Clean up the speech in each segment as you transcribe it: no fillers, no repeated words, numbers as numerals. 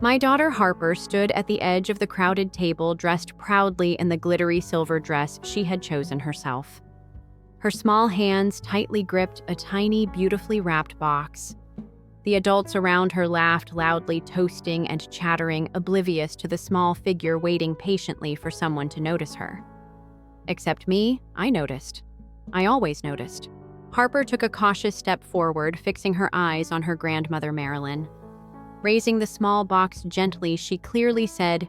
My daughter Harper stood at the edge of the crowded table, dressed proudly in the glittery silver dress she had chosen herself. Her small hands tightly gripped a tiny, beautifully wrapped box. The adults around her laughed loudly, toasting and chattering, oblivious to the small figure waiting patiently for someone to notice her. Except me, I noticed. I always noticed. Harper took a cautious step forward, fixing her eyes on her grandmother Marilyn. Raising the small box gently, she clearly said,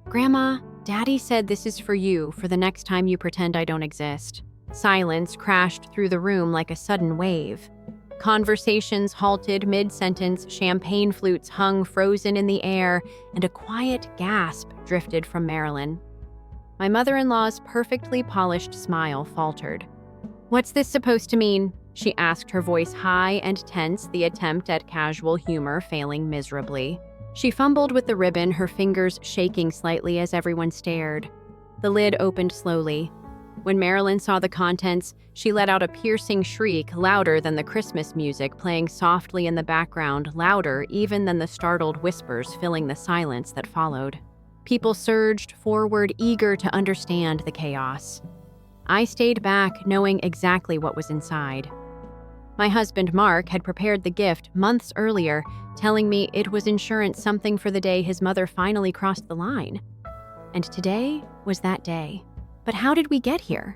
"Grandma, Daddy said this is for you for the next time you pretend I don't exist." Silence crashed through the room like a sudden wave. Conversations halted mid-sentence, champagne flutes hung frozen in the air, and a quiet gasp drifted from Marilyn. My mother-in-law's perfectly polished smile faltered. "What's this supposed to mean?" she asked, her voice high and tense, the attempt at casual humor failing miserably. She fumbled with the ribbon, her fingers shaking slightly as everyone stared. The lid opened slowly. When Marilyn saw the contents, she let out a piercing shriek, louder than the Christmas music playing softly in the background, louder even than the startled whispers filling the silence that followed. People surged forward, eager to understand the chaos. I stayed back, knowing exactly what was inside. My husband, Mark, had prepared the gift months earlier, telling me it was insurance, something for the day his mother finally crossed the line. And today was that day. But how did we get here?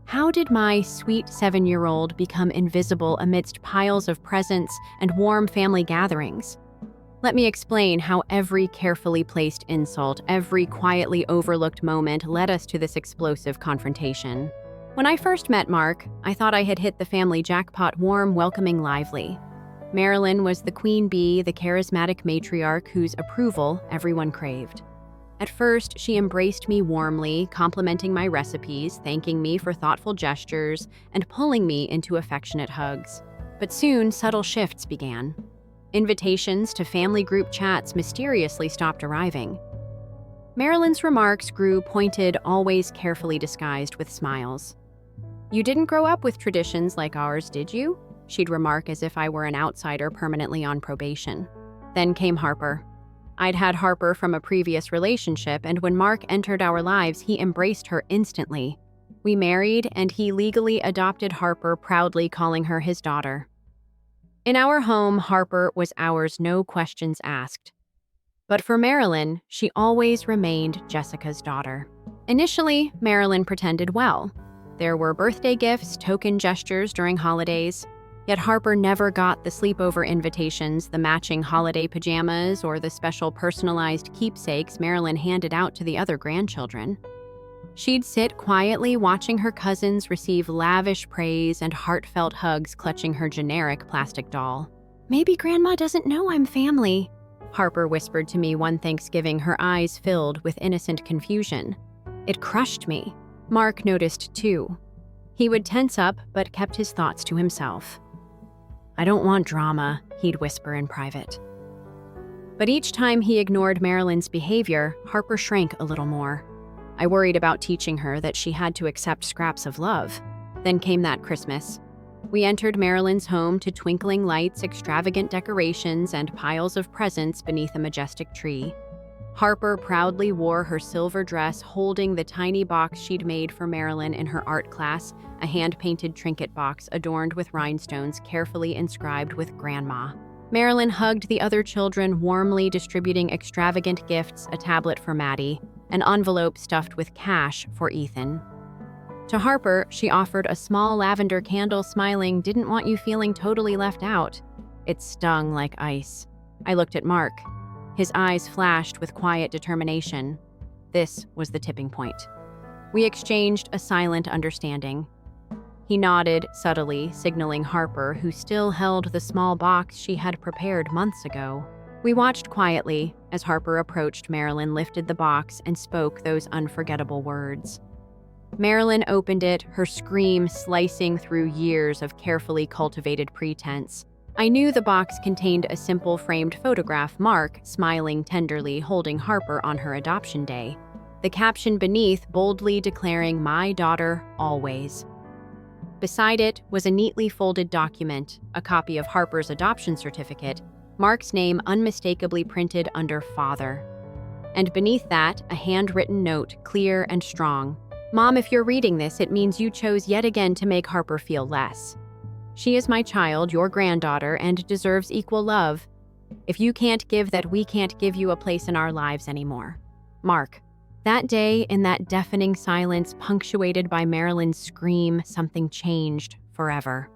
How did my sweet 7-year-old become invisible amidst piles of presents and warm family gatherings? Let me explain how every carefully placed insult, every quietly overlooked moment led us to this explosive confrontation. When I first met Mark, I thought I had hit the family jackpot, warm, welcoming, lively. Marilyn was the queen bee, the charismatic matriarch whose approval everyone craved. At first, she embraced me warmly, complimenting my recipes, thanking me for thoughtful gestures, and pulling me into affectionate hugs. But soon, subtle shifts began. Invitations to family group chats mysteriously stopped arriving. Marilyn's remarks grew pointed, always carefully disguised with smiles. "You didn't grow up with traditions like ours, did you?" she'd remark as if I were an outsider permanently on probation. Then came Harper. I'd had Harper from a previous relationship, and when Mark entered our lives, he embraced her instantly. We married, and he legally adopted Harper, proudly calling her his daughter. In our home, Harper was ours, no questions asked. But for Marilyn, she always remained Jessica's daughter. Initially, Marilyn pretended well. There were birthday gifts, token gestures during holidays. Yet Harper never got the sleepover invitations, the matching holiday pajamas, or the special personalized keepsakes Marilyn handed out to the other grandchildren. She'd sit quietly watching her cousins receive lavish praise and heartfelt hugs, clutching her generic plastic doll. "Maybe Grandma doesn't know I'm family," Harper whispered to me one Thanksgiving, her eyes filled with innocent confusion. It crushed me. Mark noticed too. He would tense up, but kept his thoughts to himself. "I don't want drama," he'd whisper in private. But each time he ignored Marilyn's behavior, Harper shrank a little more. I worried about teaching her that she had to accept scraps of love. Then came that Christmas. We entered Marilyn's home to twinkling lights, extravagant decorations, and piles of presents beneath a majestic tree. Harper proudly wore her silver dress, holding the tiny box she'd made for Marilyn in her art class, a hand-painted trinket box adorned with rhinestones carefully inscribed with Grandma. Marilyn hugged the other children, warmly distributing extravagant gifts, a tablet for Maddie, an envelope stuffed with cash for Ethan. To Harper, she offered a small lavender candle, smiling, "Didn't want you feeling totally left out." It stung like ice. I looked at Mark. His eyes flashed with quiet determination. This was the tipping point. We exchanged a silent understanding. He nodded subtly, signaling Harper, who still held the small box she had prepared months ago. We watched quietly as Harper approached Marilyn, lifted the box, and spoke those unforgettable words. Marilyn opened it, her scream slicing through years of carefully cultivated pretense. I knew the box contained a simple framed photograph, Mark smiling tenderly, holding Harper on her adoption day. The caption beneath boldly declaring, "My daughter, always." Beside it was a neatly folded document, a copy of Harper's adoption certificate, Mark's name unmistakably printed under Father. And beneath that, a handwritten note, clear and strong. Mom, if you're reading this, it means you chose yet again to make Harper feel less. She is my child, your granddaughter, and deserves equal love. If you can't give that, we can't give you a place in our lives anymore. Mark. That day, in that deafening silence punctuated by Marilyn's scream, something changed forever.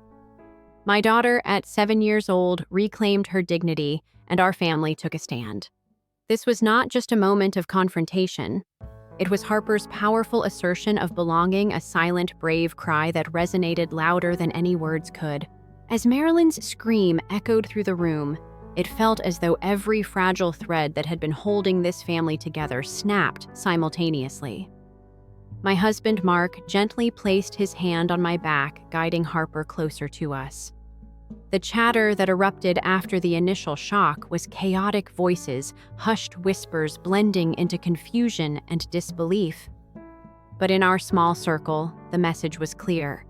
My daughter, at 7 years old, reclaimed her dignity, and our family took a stand. This was not just a moment of confrontation. It was Harper's powerful assertion of belonging, a silent, brave cry that resonated louder than any words could. As Marilyn's scream echoed through the room, it felt as though every fragile thread that had been holding this family together snapped simultaneously. My husband, Mark, gently placed his hand on my back, guiding Harper closer to us. The chatter that erupted after the initial shock was chaotic voices, hushed whispers blending into confusion and disbelief. But in our small circle, the message was clear.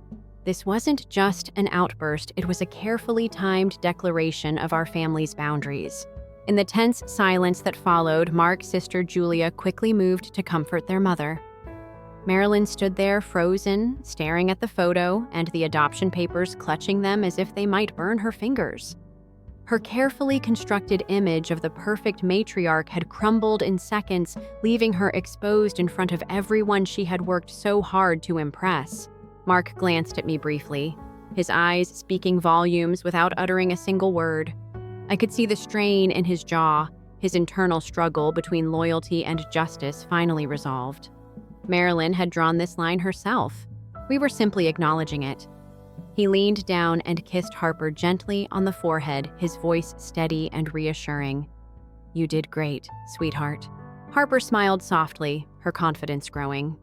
This wasn't just an outburst, it was a carefully timed declaration of our family's boundaries. In the tense silence that followed, Mark's sister Julia quickly moved to comfort their mother. Marilyn stood there frozen, staring at the photo and the adoption papers, clutching them as if they might burn her fingers. Her carefully constructed image of the perfect matriarch had crumbled in seconds, leaving her exposed in front of everyone she had worked so hard to impress. Mark glanced at me briefly, his eyes speaking volumes without uttering a single word. I could see the strain in his jaw, his internal struggle between loyalty and justice finally resolved. Marilyn had drawn this line herself. We were simply acknowledging it. He leaned down and kissed Harper gently on the forehead, his voice steady and reassuring. "You did great, sweetheart." Harper smiled softly, her confidence growing.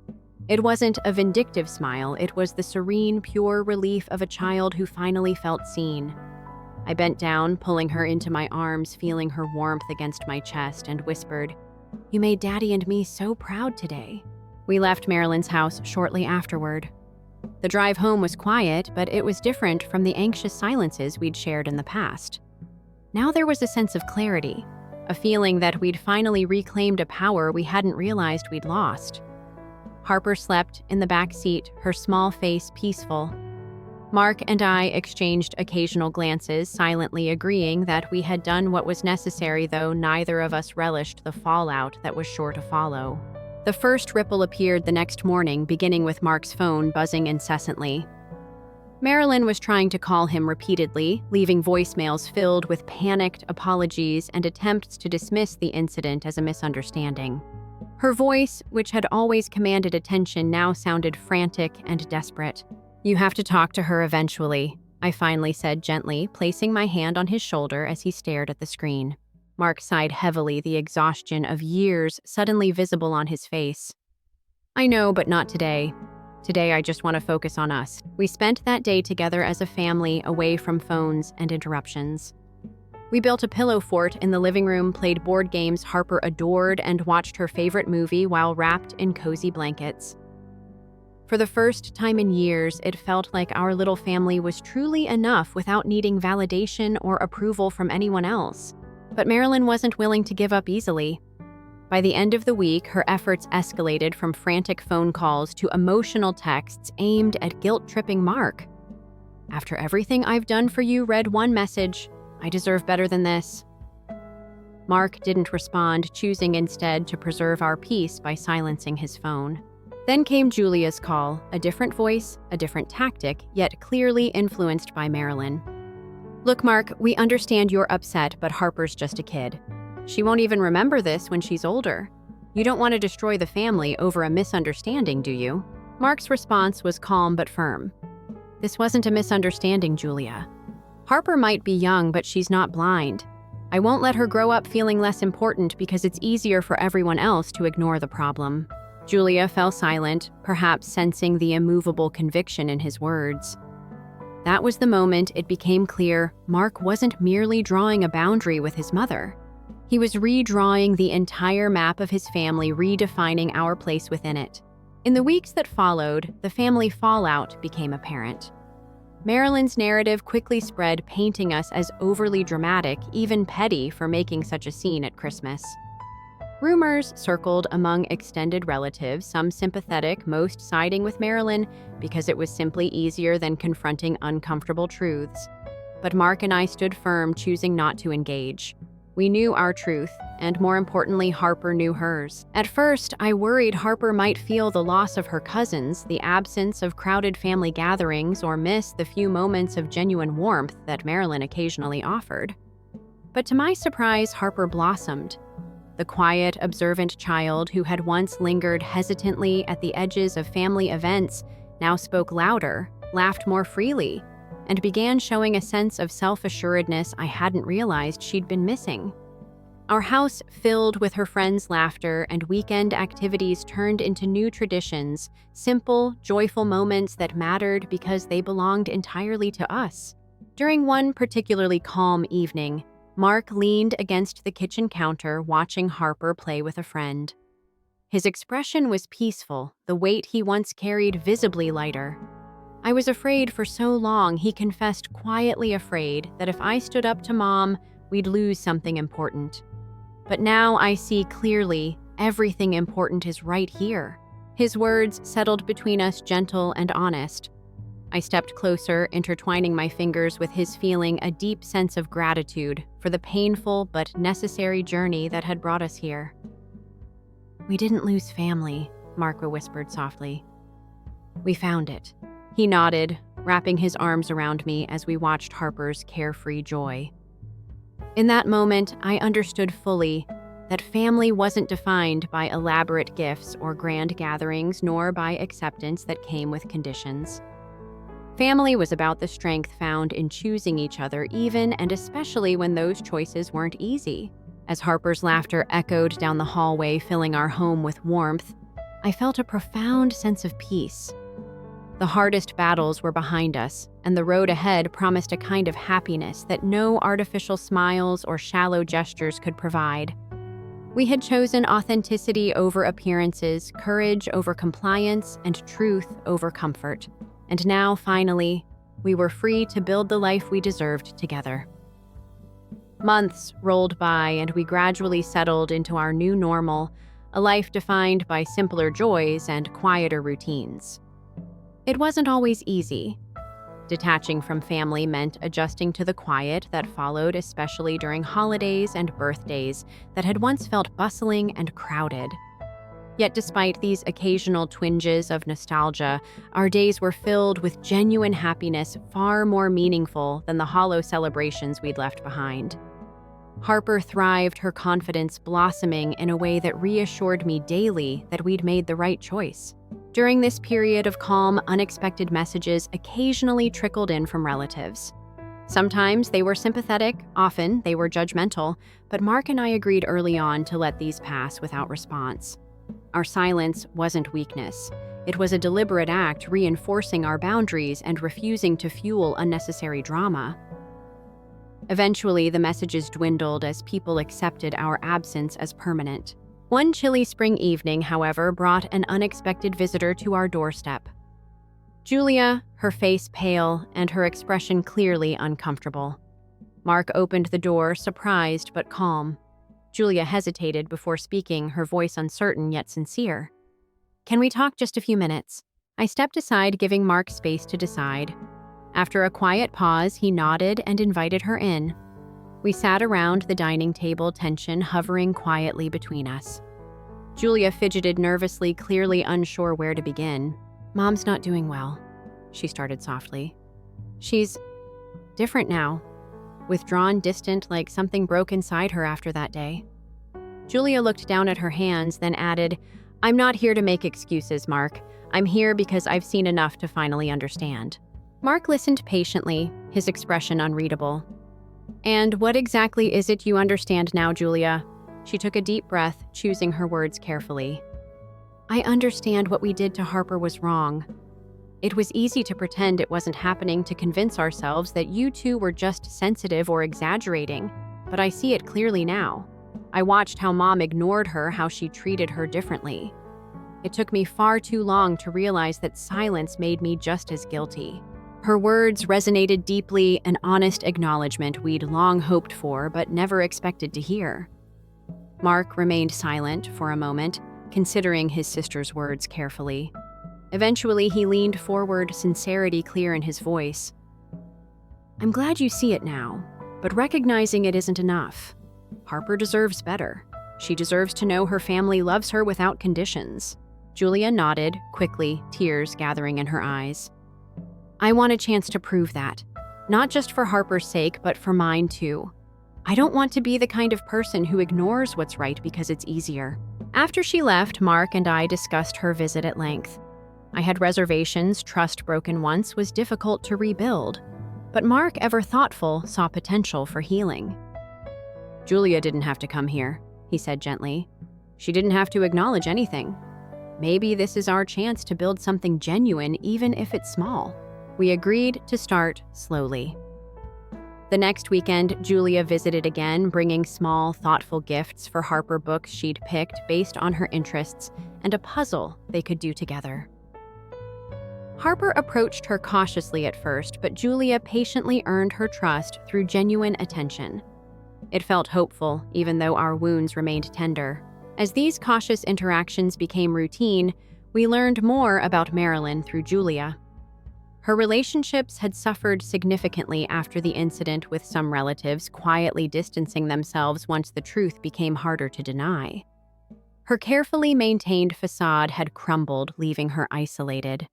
It wasn't a vindictive smile, it was the serene, pure relief of a child who finally felt seen. I bent down, pulling her into my arms, feeling her warmth against my chest, and whispered, "You made Daddy and me so proud today." We left Marilyn's house shortly afterward. The drive home was quiet, but it was different from the anxious silences we'd shared in the past. Now there was a sense of clarity, a feeling that we'd finally reclaimed a power we hadn't realized we'd lost. Harper slept in the back seat, her small face peaceful. Mark and I exchanged occasional glances, silently agreeing that we had done what was necessary, though neither of us relished the fallout that was sure to follow. The first ripple appeared the next morning, beginning with Mark's phone buzzing incessantly. Marilyn was trying to call him repeatedly, leaving voicemails filled with panicked apologies and attempts to dismiss the incident as a misunderstanding. Her voice, which had always commanded attention, now sounded frantic and desperate. "You have to talk to her eventually," I finally said gently, placing my hand on his shoulder as he stared at the screen. Mark sighed heavily, the exhaustion of years suddenly visible on his face. "I know, but not today. Today I just want to focus on us." We spent that day together as a family, away from phones and interruptions. We built a pillow fort in the living room, played board games Harper adored, and watched her favorite movie while wrapped in cozy blankets. For the first time in years, it felt like our little family was truly enough without needing validation or approval from anyone else. But Marilyn wasn't willing to give up easily. By the end of the week, her efforts escalated from frantic phone calls to emotional texts aimed at guilt-tripping Mark. "After everything I've done for you," read one message, "I deserve better than this." Mark didn't respond, choosing instead to preserve our peace by silencing his phone. Then came Julia's call, a different voice, a different tactic, yet clearly influenced by Marilyn. "Look, Mark, we understand you're upset, but Harper's just a kid. She won't even remember this when she's older. You don't want to destroy the family over a misunderstanding, do you?" Mark's response was calm but firm. "This wasn't a misunderstanding, Julia. Harper might be young, but she's not blind. I won't let her grow up feeling less important because it's easier for everyone else to ignore the problem." Julia fell silent, perhaps sensing the immovable conviction in his words. That was the moment it became clear Mark wasn't merely drawing a boundary with his mother. He was redrawing the entire map of his family, redefining our place within it. In the weeks that followed, the family fallout became apparent. Marilyn's narrative quickly spread, painting us as overly dramatic, even petty, for making such a scene at Christmas. Rumors circled among extended relatives, some sympathetic, most siding with Marilyn because it was simply easier than confronting uncomfortable truths. But Mark and I stood firm, choosing not to engage. We knew our truth, and more importantly, Harper knew hers. At first, I worried Harper might feel the loss of her cousins, the absence of crowded family gatherings, or miss the few moments of genuine warmth that Marilyn occasionally offered. But to my surprise, Harper blossomed. The quiet, observant child who had once lingered hesitantly at the edges of family events now spoke louder, laughed more freely, and began showing a sense of self-assuredness I hadn't realized she'd been missing. Our house filled with her friends' laughter, and weekend activities turned into new traditions, simple, joyful moments that mattered because they belonged entirely to us. During one particularly calm evening, Mark leaned against the kitchen counter watching Harper play with a friend. His expression was peaceful, the weight he once carried visibly lighter. I was afraid for so long, he confessed, quietly afraid that if I stood up to Mom, we'd lose something important. But now I see clearly, everything important is right here. His words settled between us, gentle and honest. I stepped closer, intertwining my fingers with his, feeling a deep sense of gratitude for the painful but necessary journey that had brought us here. "We didn't lose family," Marco whispered softly. "We found it." He nodded, wrapping his arms around me as we watched Harper's carefree joy. In that moment, I understood fully that family wasn't defined by elaborate gifts or grand gatherings, nor by acceptance that came with conditions. Family was about the strength found in choosing each other, even and especially when those choices weren't easy. As Harper's laughter echoed down the hallway, filling our home with warmth, I felt a profound sense of peace. The hardest battles were behind us, and the road ahead promised a kind of happiness that no artificial smiles or shallow gestures could provide. We had chosen authenticity over appearances, courage over compliance, and truth over comfort. And now, finally, we were free to build the life we deserved together. Months rolled by, and we gradually settled into our new normal, a life defined by simpler joys and quieter routines. It wasn't always easy. Detaching from family meant adjusting to the quiet that followed, especially during holidays and birthdays that had once felt bustling and crowded. Yet despite these occasional twinges of nostalgia, our days were filled with genuine happiness, far more meaningful than the hollow celebrations we'd left behind. Harper thrived, her confidence blossoming in a way that reassured me daily that we'd made the right choice. During this period of calm, unexpected messages occasionally trickled in from relatives. Sometimes they were sympathetic, often they were judgmental, but Mark and I agreed early on to let these pass without response. Our silence wasn't weakness. It was a deliberate act, reinforcing our boundaries and refusing to fuel unnecessary drama. Eventually, the messages dwindled as people accepted our absence as permanent. One chilly spring evening, however, brought an unexpected visitor to our doorstep. Julia, her face pale and her expression clearly uncomfortable. Mark opened the door, surprised but calm. Julia hesitated before speaking, her voice uncertain yet sincere. "Can we talk just a few minutes?" I stepped aside, giving Mark space to decide. After a quiet pause, he nodded and invited her in. We sat around the dining table, tension hovering quietly between us. Julia fidgeted nervously, clearly unsure where to begin. "Mom's not doing well," she started softly. "She's different now. Withdrawn, distant, like something broke inside her after that day." Julia looked down at her hands, then added, "I'm not here to make excuses, Mark. I'm here because I've seen enough to finally understand." Mark listened patiently, his expression unreadable. "And what exactly is it you understand now, Julia?" She took a deep breath, choosing her words carefully. "I understand what we did to Harper was wrong. It was easy to pretend it wasn't happening, to convince ourselves that you two were just sensitive or exaggerating, but I see it clearly now. I watched how Mom ignored her, how she treated her differently. It took me far too long to realize that silence made me just as guilty." Her words resonated deeply, an honest acknowledgement we'd long hoped for but never expected to hear. Mark remained silent for a moment, considering his sister's words carefully. Eventually, he leaned forward, sincerity clear in his voice. "I'm glad you see it now, but recognizing it isn't enough. Harper deserves better. She deserves to know her family loves her without conditions." Julia nodded, quickly, tears gathering in her eyes. "I want a chance to prove that. Not just for Harper's sake, but for mine too. I don't want to be the kind of person who ignores what's right because it's easier." After she left, Mark and I discussed her visit at length. I had reservations, trust broken once was difficult to rebuild. But Mark, ever thoughtful, saw potential for healing. "Julia didn't have to come here," he said gently. "She didn't have to acknowledge anything. Maybe this is our chance to build something genuine, even if it's small." We agreed to start slowly. The next weekend, Julia visited again, bringing small, thoughtful gifts for Harper books she'd picked based on her interests and a puzzle they could do together. Harper approached her cautiously at first, but Julia patiently earned her trust through genuine attention. It felt hopeful, even though our wounds remained tender. As these cautious interactions became routine, we learned more about Marilyn through Julia. Her relationships had suffered significantly after the incident, with some relatives quietly distancing themselves once the truth became harder to deny. Her carefully maintained facade had crumbled, leaving her isolated.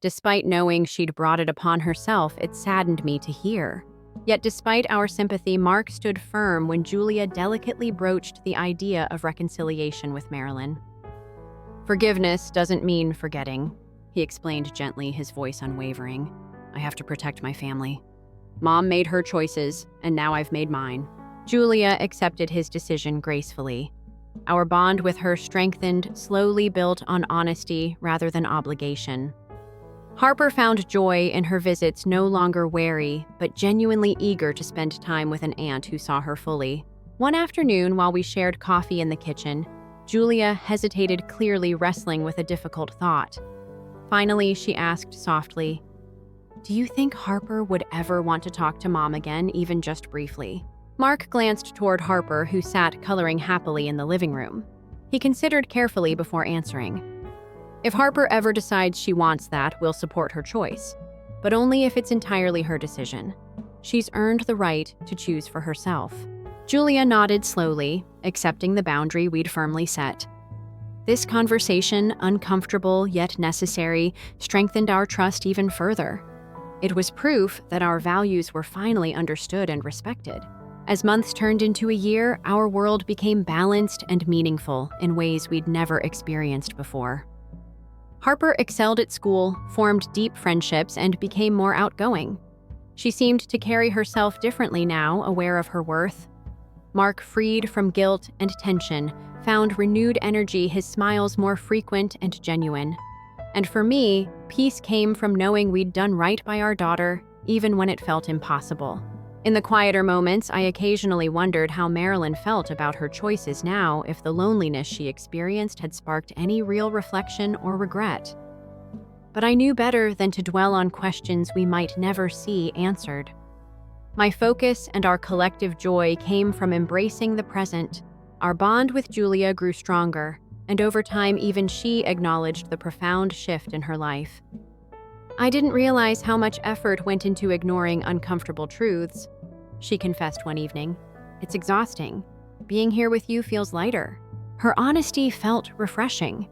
Despite knowing she'd brought it upon herself, it saddened me to hear. Yet despite our sympathy, Mark stood firm when Julia delicately broached the idea of reconciliation with Marilyn. "Forgiveness doesn't mean forgetting," he explained gently, his voice unwavering. "I have to protect my family. Mom made her choices, and now I've made mine." Julia accepted his decision gracefully. Our bond with her strengthened, slowly built on honesty rather than obligation. Harper found joy in her visits, no longer wary, but genuinely eager to spend time with an aunt who saw her fully. One afternoon, while we shared coffee in the kitchen, Julia hesitated, clearly wrestling with a difficult thought. Finally, she asked softly, "Do you think Harper would ever want to talk to Mom again, even just briefly?" Mark glanced toward Harper, who sat coloring happily in the living room. He considered carefully before answering. "If Harper ever decides she wants that, we'll support her choice. But only if it's entirely her decision. She's earned the right to choose for herself." Julia nodded slowly, accepting the boundary we'd firmly set. This conversation, uncomfortable yet necessary, strengthened our trust even further. It was proof that our values were finally understood and respected. As months turned into a year, our world became balanced and meaningful in ways we'd never experienced before. Harper excelled at school, formed deep friendships, and became more outgoing. She seemed to carry herself differently now, aware of her worth. Mark, freed from guilt and tension, found renewed energy, his smiles more frequent and genuine. And for me, peace came from knowing we'd done right by our daughter, even when it felt impossible. In the quieter moments, I occasionally wondered how Marilyn felt about her choices now, if the loneliness she experienced had sparked any real reflection or regret. But I knew better than to dwell on questions we might never see answered. My focus and our collective joy came from embracing the present. Our bond with Julia grew stronger, and over time even she acknowledged the profound shift in her life. "I didn't realize how much effort went into ignoring uncomfortable truths," she confessed one evening. "It's exhausting. Being here with you feels lighter." Her honesty felt refreshing.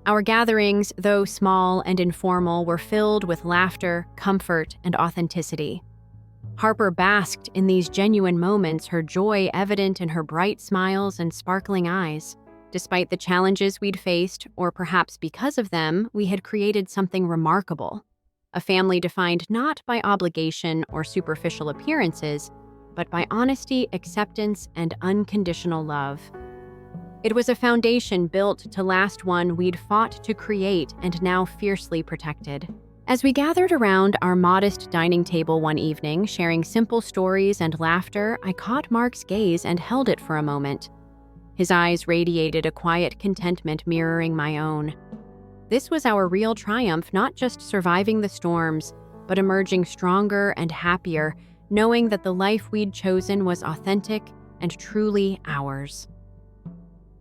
Our gatherings, though small and informal, were filled with laughter, comfort, and authenticity. Harper basked in these genuine moments, her joy evident in her bright smiles and sparkling eyes. Despite the challenges we'd faced, or perhaps because of them, we had created something remarkable. A family defined not by obligation or superficial appearances, but by honesty, acceptance, and unconditional love. It was a foundation built to last, one we'd fought to create and now fiercely protected. As we gathered around our modest dining table one evening, sharing simple stories and laughter, I caught Mark's gaze and held it for a moment. His eyes radiated a quiet contentment mirroring my own. This was our real triumph, not just surviving the storms, but emerging stronger and happier, knowing that the life we'd chosen was authentic and truly ours.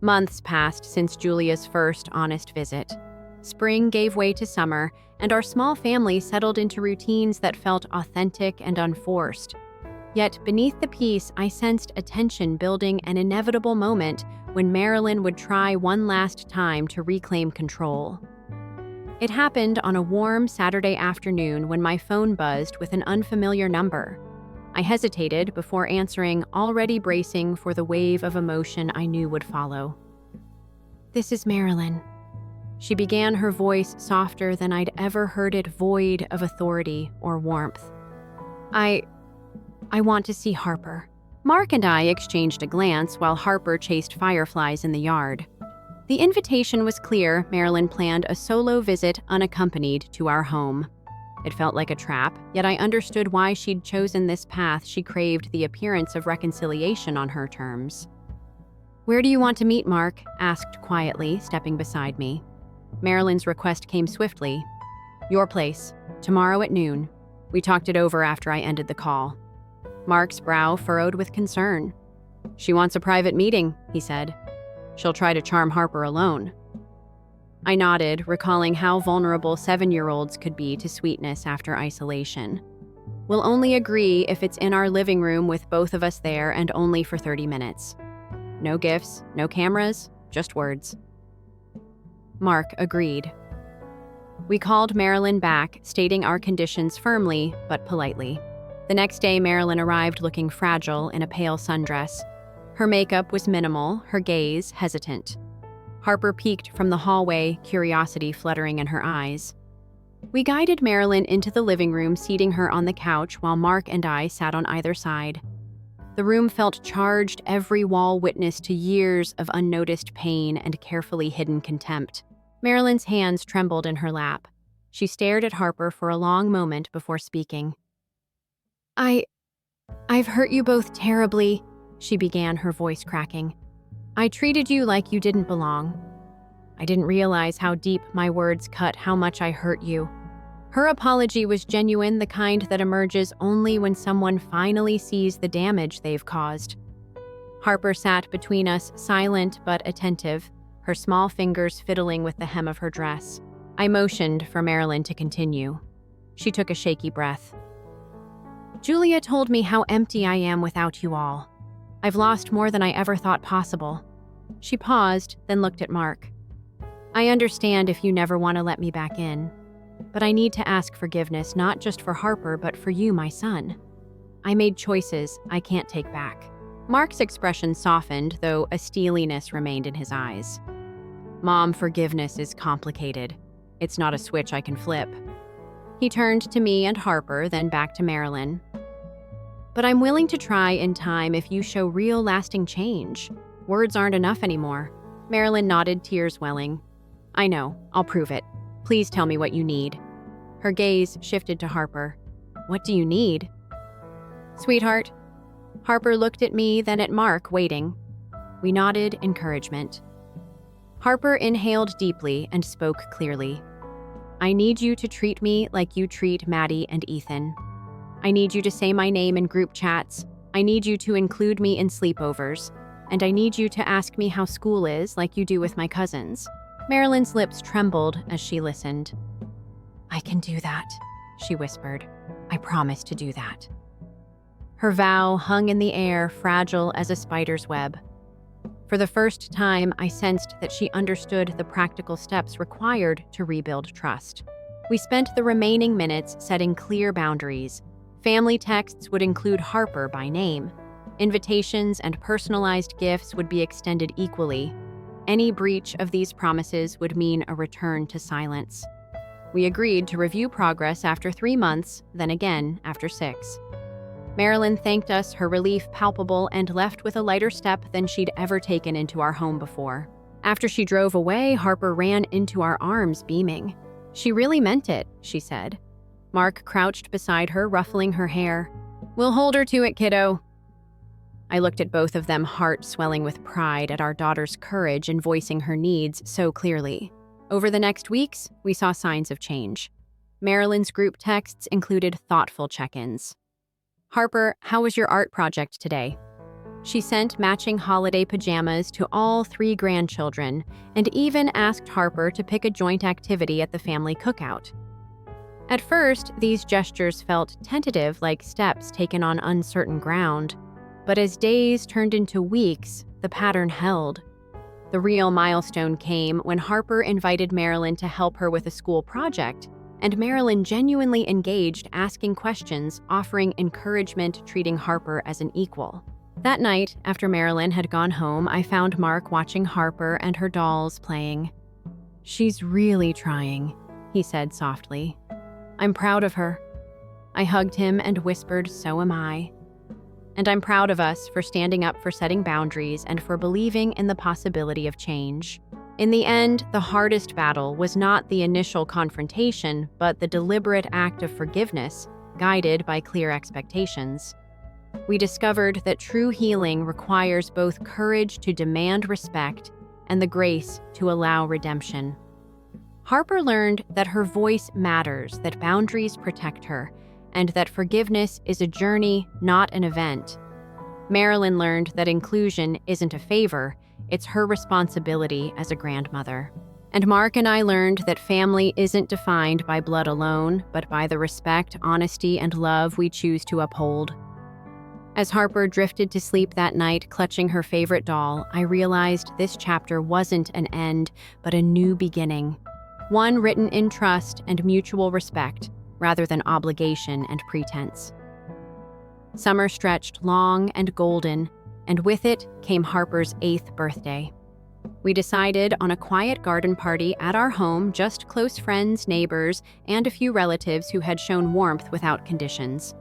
Months passed since Julia's first honest visit. Spring gave way to summer, and our small family settled into routines that felt authentic and unforced. Yet beneath the peace, I sensed a tension building, an inevitable moment when Marilyn would try one last time to reclaim control. It happened on a warm Saturday afternoon when my phone buzzed with an unfamiliar number. I hesitated before answering, already bracing for the wave of emotion I knew would follow. "This is Marilyn." She began, her voice softer than I'd ever heard it, void of authority or warmth. I want to see Harper." Mark and I exchanged a glance while Harper chased fireflies in the yard. The invitation was clear. Marilyn planned a solo visit unaccompanied to our home. It felt like a trap, yet I understood why she'd chosen this path. She craved the appearance of reconciliation on her terms. "Where do you want to meet, Mark?" asked quietly, stepping beside me. Marilyn's request came swiftly. "Your place, tomorrow at noon." We talked it over after I ended the call. Mark's brow furrowed with concern. "She wants a private meeting," he said. "She'll try to charm Harper alone." I nodded, recalling how vulnerable 7-year-olds could be to sweetness after isolation. "We'll only agree if it's in our living room with both of us there, and only for 30 minutes. No gifts, no cameras, just words." Mark agreed. We called Marilyn back, stating our conditions firmly but politely. The next day, Marilyn arrived looking fragile in a pale sundress. Her makeup was minimal, her gaze hesitant. Harper peeked from the hallway, curiosity fluttering in her eyes. We guided Marilyn into the living room, seating her on the couch while Mark and I sat on either side. The room felt charged, every wall witness to years of unnoticed pain and carefully hidden contempt. Marilyn's hands trembled in her lap. She stared at Harper for a long moment before speaking. I've hurt you both terribly," she began, her voice cracking. "I treated you like you didn't belong. I didn't realize how deep my words cut, how much I hurt you." Her apology was genuine, the kind that emerges only when someone finally sees the damage they've caused. Harper sat between us, silent but attentive, her small fingers fiddling with the hem of her dress. I motioned for Marilyn to continue. She took a shaky breath. "Julia told me how empty I am without you all. I've lost more than I ever thought possible." She paused, then looked at Mark. "I understand if you never want to let me back in, but I need to ask forgiveness, not just for Harper, but for you, my son. I made choices I can't take back." Mark's expression softened, though a steeliness remained in his eyes. "Mom, forgiveness is complicated. It's not a switch I can flip." He turned to me and Harper, then back to Marilyn. "But I'm willing to try in time if you show real lasting change. Words aren't enough anymore." Marilyn nodded, tears welling. "I know, I'll prove it. Please tell me what you need." Her gaze shifted to Harper. "What do you need?" "Sweetheart." Harper looked at me, then at Mark, waiting. We nodded encouragement. Harper inhaled deeply and spoke clearly. "I need you to treat me like you treat Maddie and Ethan. I need you to say my name in group chats. I need you to include me in sleepovers. And I need you to ask me how school is like you do with my cousins." Marilyn's lips trembled as she listened. "I can do that," she whispered. "I promise to do that." Her vow hung in the air, fragile as a spider's web. For the first time, I sensed that she understood the practical steps required to rebuild trust. We spent the remaining minutes setting clear boundaries. Family texts would include Harper by name. Invitations and personalized gifts would be extended equally. Any breach of these promises would mean a return to silence. We agreed to review progress after 3 months, then again after 6. Marilyn thanked us, her relief palpable, and left with a lighter step than she'd ever taken into our home before. After she drove away, Harper ran into our arms, beaming. "She really meant it," she said. Mark crouched beside her, ruffling her hair. "We'll hold her to it, kiddo." I looked at both of them, heart swelling with pride at our daughter's courage in voicing her needs so clearly. Over the next weeks, we saw signs of change. Marilyn's group texts included thoughtful check-ins. "Harper, how was your art project today?" She sent matching holiday pajamas to all 3 grandchildren and even asked Harper to pick a joint activity at the family cookout. At first, these gestures felt tentative, like steps taken on uncertain ground. But as days turned into weeks, the pattern held. The real milestone came when Harper invited Marilyn to help her with a school project, and Marilyn genuinely engaged, asking questions, offering encouragement, treating Harper as an equal. That night, after Marilyn had gone home, I found Mark watching Harper and her dolls playing. "She's really trying," he said softly. "I'm proud of her." I hugged him and whispered, "So am I." And I'm proud of us for standing up, for setting boundaries, and for believing in the possibility of change. In the end, the hardest battle was not the initial confrontation, but the deliberate act of forgiveness, guided by clear expectations. We discovered that true healing requires both courage to demand respect and the grace to allow redemption. Harper learned that her voice matters, that boundaries protect her, and that forgiveness is a journey, not an event. Marilyn learned that inclusion isn't a favor, it's her responsibility as a grandmother. And Mark and I learned that family isn't defined by blood alone, but by the respect, honesty, and love we choose to uphold. As Harper drifted to sleep that night, clutching her favorite doll, I realized this chapter wasn't an end, but a new beginning. One written in trust and mutual respect, rather than obligation and pretense. Summer stretched long and golden, and with it came Harper's 8th birthday. We decided on a quiet garden party at our home, just close friends, neighbors, and a few relatives who had shown warmth without conditions.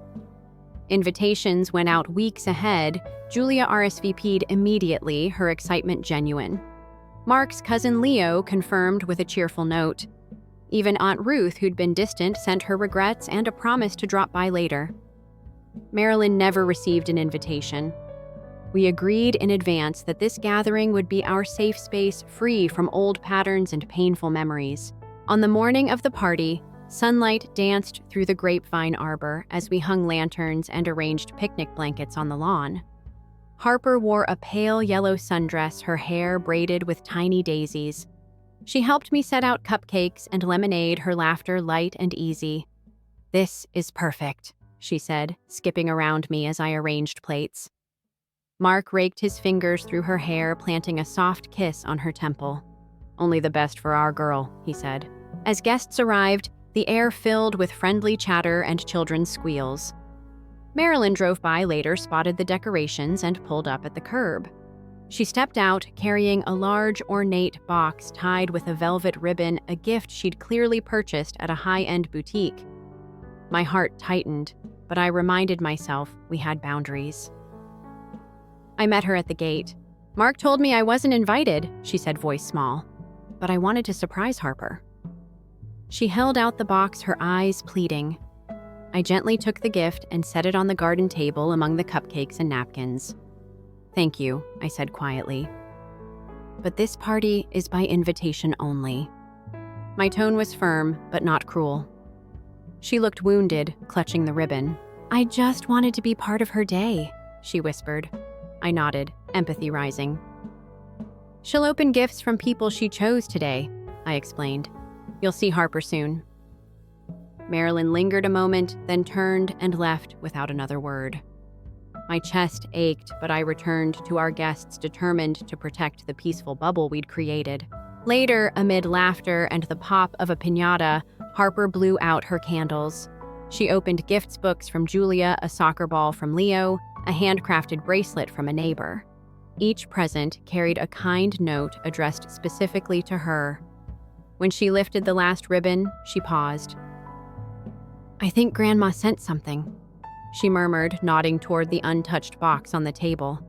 Invitations went out weeks ahead. Julia RSVP'd immediately, her excitement genuine. Mark's cousin Leo confirmed with a cheerful note. Even Aunt Ruth, who'd been distant, sent her regrets and a promise to drop by later. Marilyn never received an invitation. We agreed in advance that this gathering would be our safe space, free from old patterns and painful memories. On the morning of the party, sunlight danced through the grapevine arbor as we hung lanterns and arranged picnic blankets on the lawn. Harper wore a pale yellow sundress, her hair braided with tiny daisies. She helped me set out cupcakes and lemonade, her laughter light and easy. "This is perfect," she said, skipping around me as I arranged plates. Mark raked his fingers through her hair, planting a soft kiss on her temple. "Only the best for our girl," he said. As guests arrived, the air filled with friendly chatter and children's squeals. Marilyn drove by later, spotted the decorations, and pulled up at the curb. She stepped out, carrying a large, ornate box tied with a velvet ribbon, a gift she'd clearly purchased at a high-end boutique. My heart tightened, but I reminded myself we had boundaries. I met her at the gate. "Mark told me I wasn't invited," she said, voice small. "But I wanted to surprise Harper." She held out the box, her eyes pleading. I gently took the gift and set it on the garden table among the cupcakes and napkins. "Thank you," I said quietly. "But this party is by invitation only." My tone was firm, but not cruel. She looked wounded, clutching the ribbon. "I just wanted to be part of her day," she whispered. I nodded, empathy rising. "She'll open gifts from people she chose today," I explained. "You'll see Harper soon." Marilyn lingered a moment, then turned and left without another word. My chest ached, but I returned to our guests, determined to protect the peaceful bubble we'd created. Later, amid laughter and the pop of a piñata, Harper blew out her candles. She opened gifts books from Julia, a soccer ball from Leo, a handcrafted bracelet from a neighbor. Each present carried a kind note addressed specifically to her. When she lifted the last ribbon, she paused. "I think Grandma sent something," she murmured, nodding toward the untouched box on the table.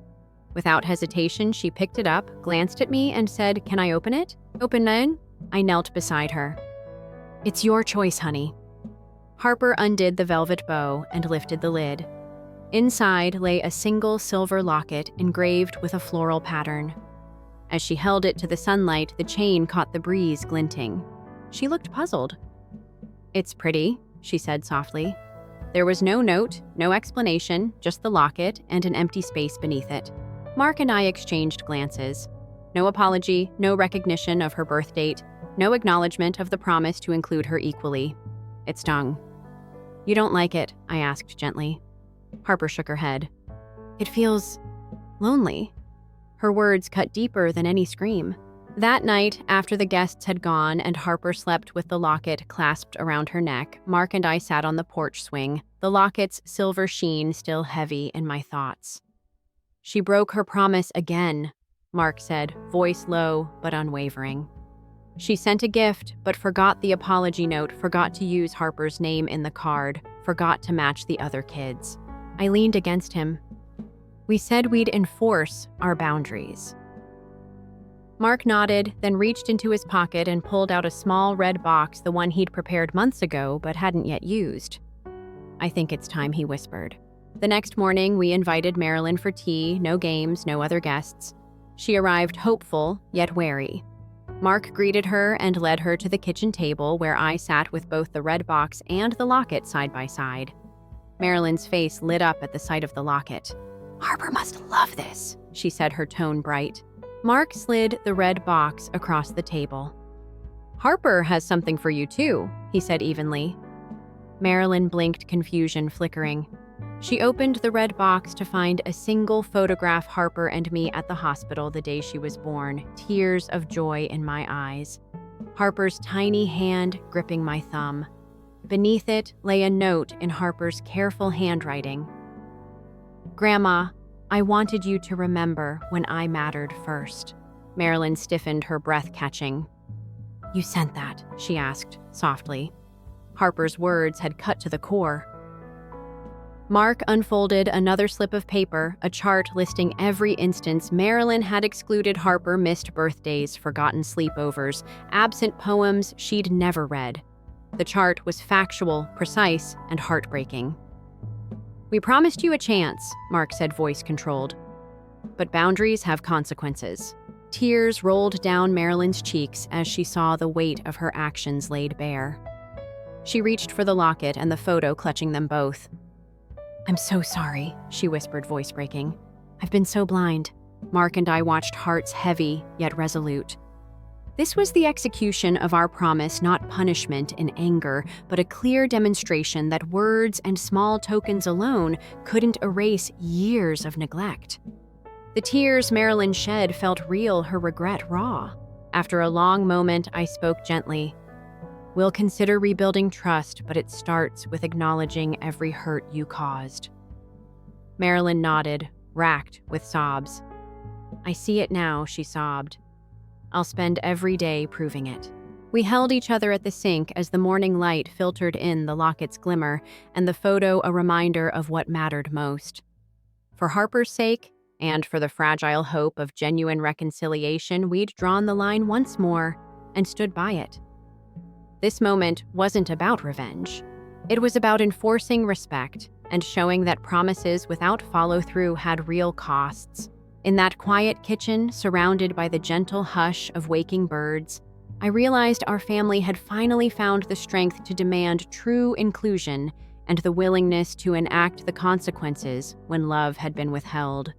Without hesitation, she picked it up, glanced at me, and said, "Can I open it?" "Open it?" I knelt beside her. "It's your choice, honey." Harper undid the velvet bow and lifted the lid. Inside lay a single silver locket engraved with a floral pattern. As she held it to the sunlight, the chain caught the breeze, glinting. She looked puzzled. "It's pretty," she said softly. There was no note, no explanation, just the locket and an empty space beneath it. Mark and I exchanged glances. No apology, no recognition of her birth date, no acknowledgement of the promise to include her equally. It stung. "You don't like it?" I asked gently. Harper shook her head. "It feels lonely." Her words cut deeper than any scream. That night, after the guests had gone and Harper slept with the locket clasped around her neck, Mark and I sat on the porch swing, the locket's silver sheen still heavy in my thoughts. "She broke her promise again," Mark said, voice low but unwavering. "She sent a gift, but forgot the apology note, forgot to use Harper's name in the card, forgot to match the other kids." I leaned against him. "We said we'd enforce our boundaries." Mark nodded, then reached into his pocket and pulled out a small red box, the one he'd prepared months ago but hadn't yet used. "I think it's time," he whispered. The next morning, we invited Marilyn for tea, no games, no other guests. She arrived hopeful, yet wary. Mark greeted her and led her to the kitchen table where I sat with both the red box and the locket side by side. Marilyn's face lit up at the sight of the locket. "Harper must love this," she said, her tone bright. Mark slid the red box across the table. "Harper has something for you too," he said evenly. Marilyn blinked, confusion flickering. She opened the red box to find a single photograph Harper and me at the hospital the day she was born, tears of joy in my eyes. Harper's tiny hand gripping my thumb. Beneath it lay a note in Harper's careful handwriting. "Grandma, I wanted you to remember when I mattered first." Marilyn stiffened, her breath catching. "You sent that?" she asked, softly. Harper's words had cut to the core. Mark unfolded another slip of paper, a chart listing every instance Marilyn had excluded Harper: missed birthdays, forgotten sleepovers, absent poems she'd never read. The chart was factual, precise, and heartbreaking. "We promised you a chance," Mark said, voice controlled. "But boundaries have consequences." Tears rolled down Marilyn's cheeks as she saw the weight of her actions laid bare. She reached for the locket and the photo, clutching them both. "I'm so sorry," she whispered, voice breaking. "I've been so blind." Mark and I watched, hearts heavy yet resolute. This was the execution of our promise, not punishment in anger, but a clear demonstration that words and small tokens alone couldn't erase years of neglect. The tears Marilyn shed felt real, her regret raw. After a long moment, I spoke gently. "We'll consider rebuilding trust, but it starts with acknowledging every hurt you caused." Marilyn nodded, racked with sobs. "I see it now," she sobbed. "I'll spend every day proving it." We held each other at the sink as the morning light filtered in, the locket's glimmer, and the photo a reminder of what mattered most. For Harper's sake, and for the fragile hope of genuine reconciliation, we'd drawn the line once more and stood by it. This moment wasn't about revenge. It was about enforcing respect and showing that promises without follow-through had real costs. In that quiet kitchen, surrounded by the gentle hush of waking birds, I realized our family had finally found the strength to demand true inclusion and the willingness to enact the consequences when love had been withheld.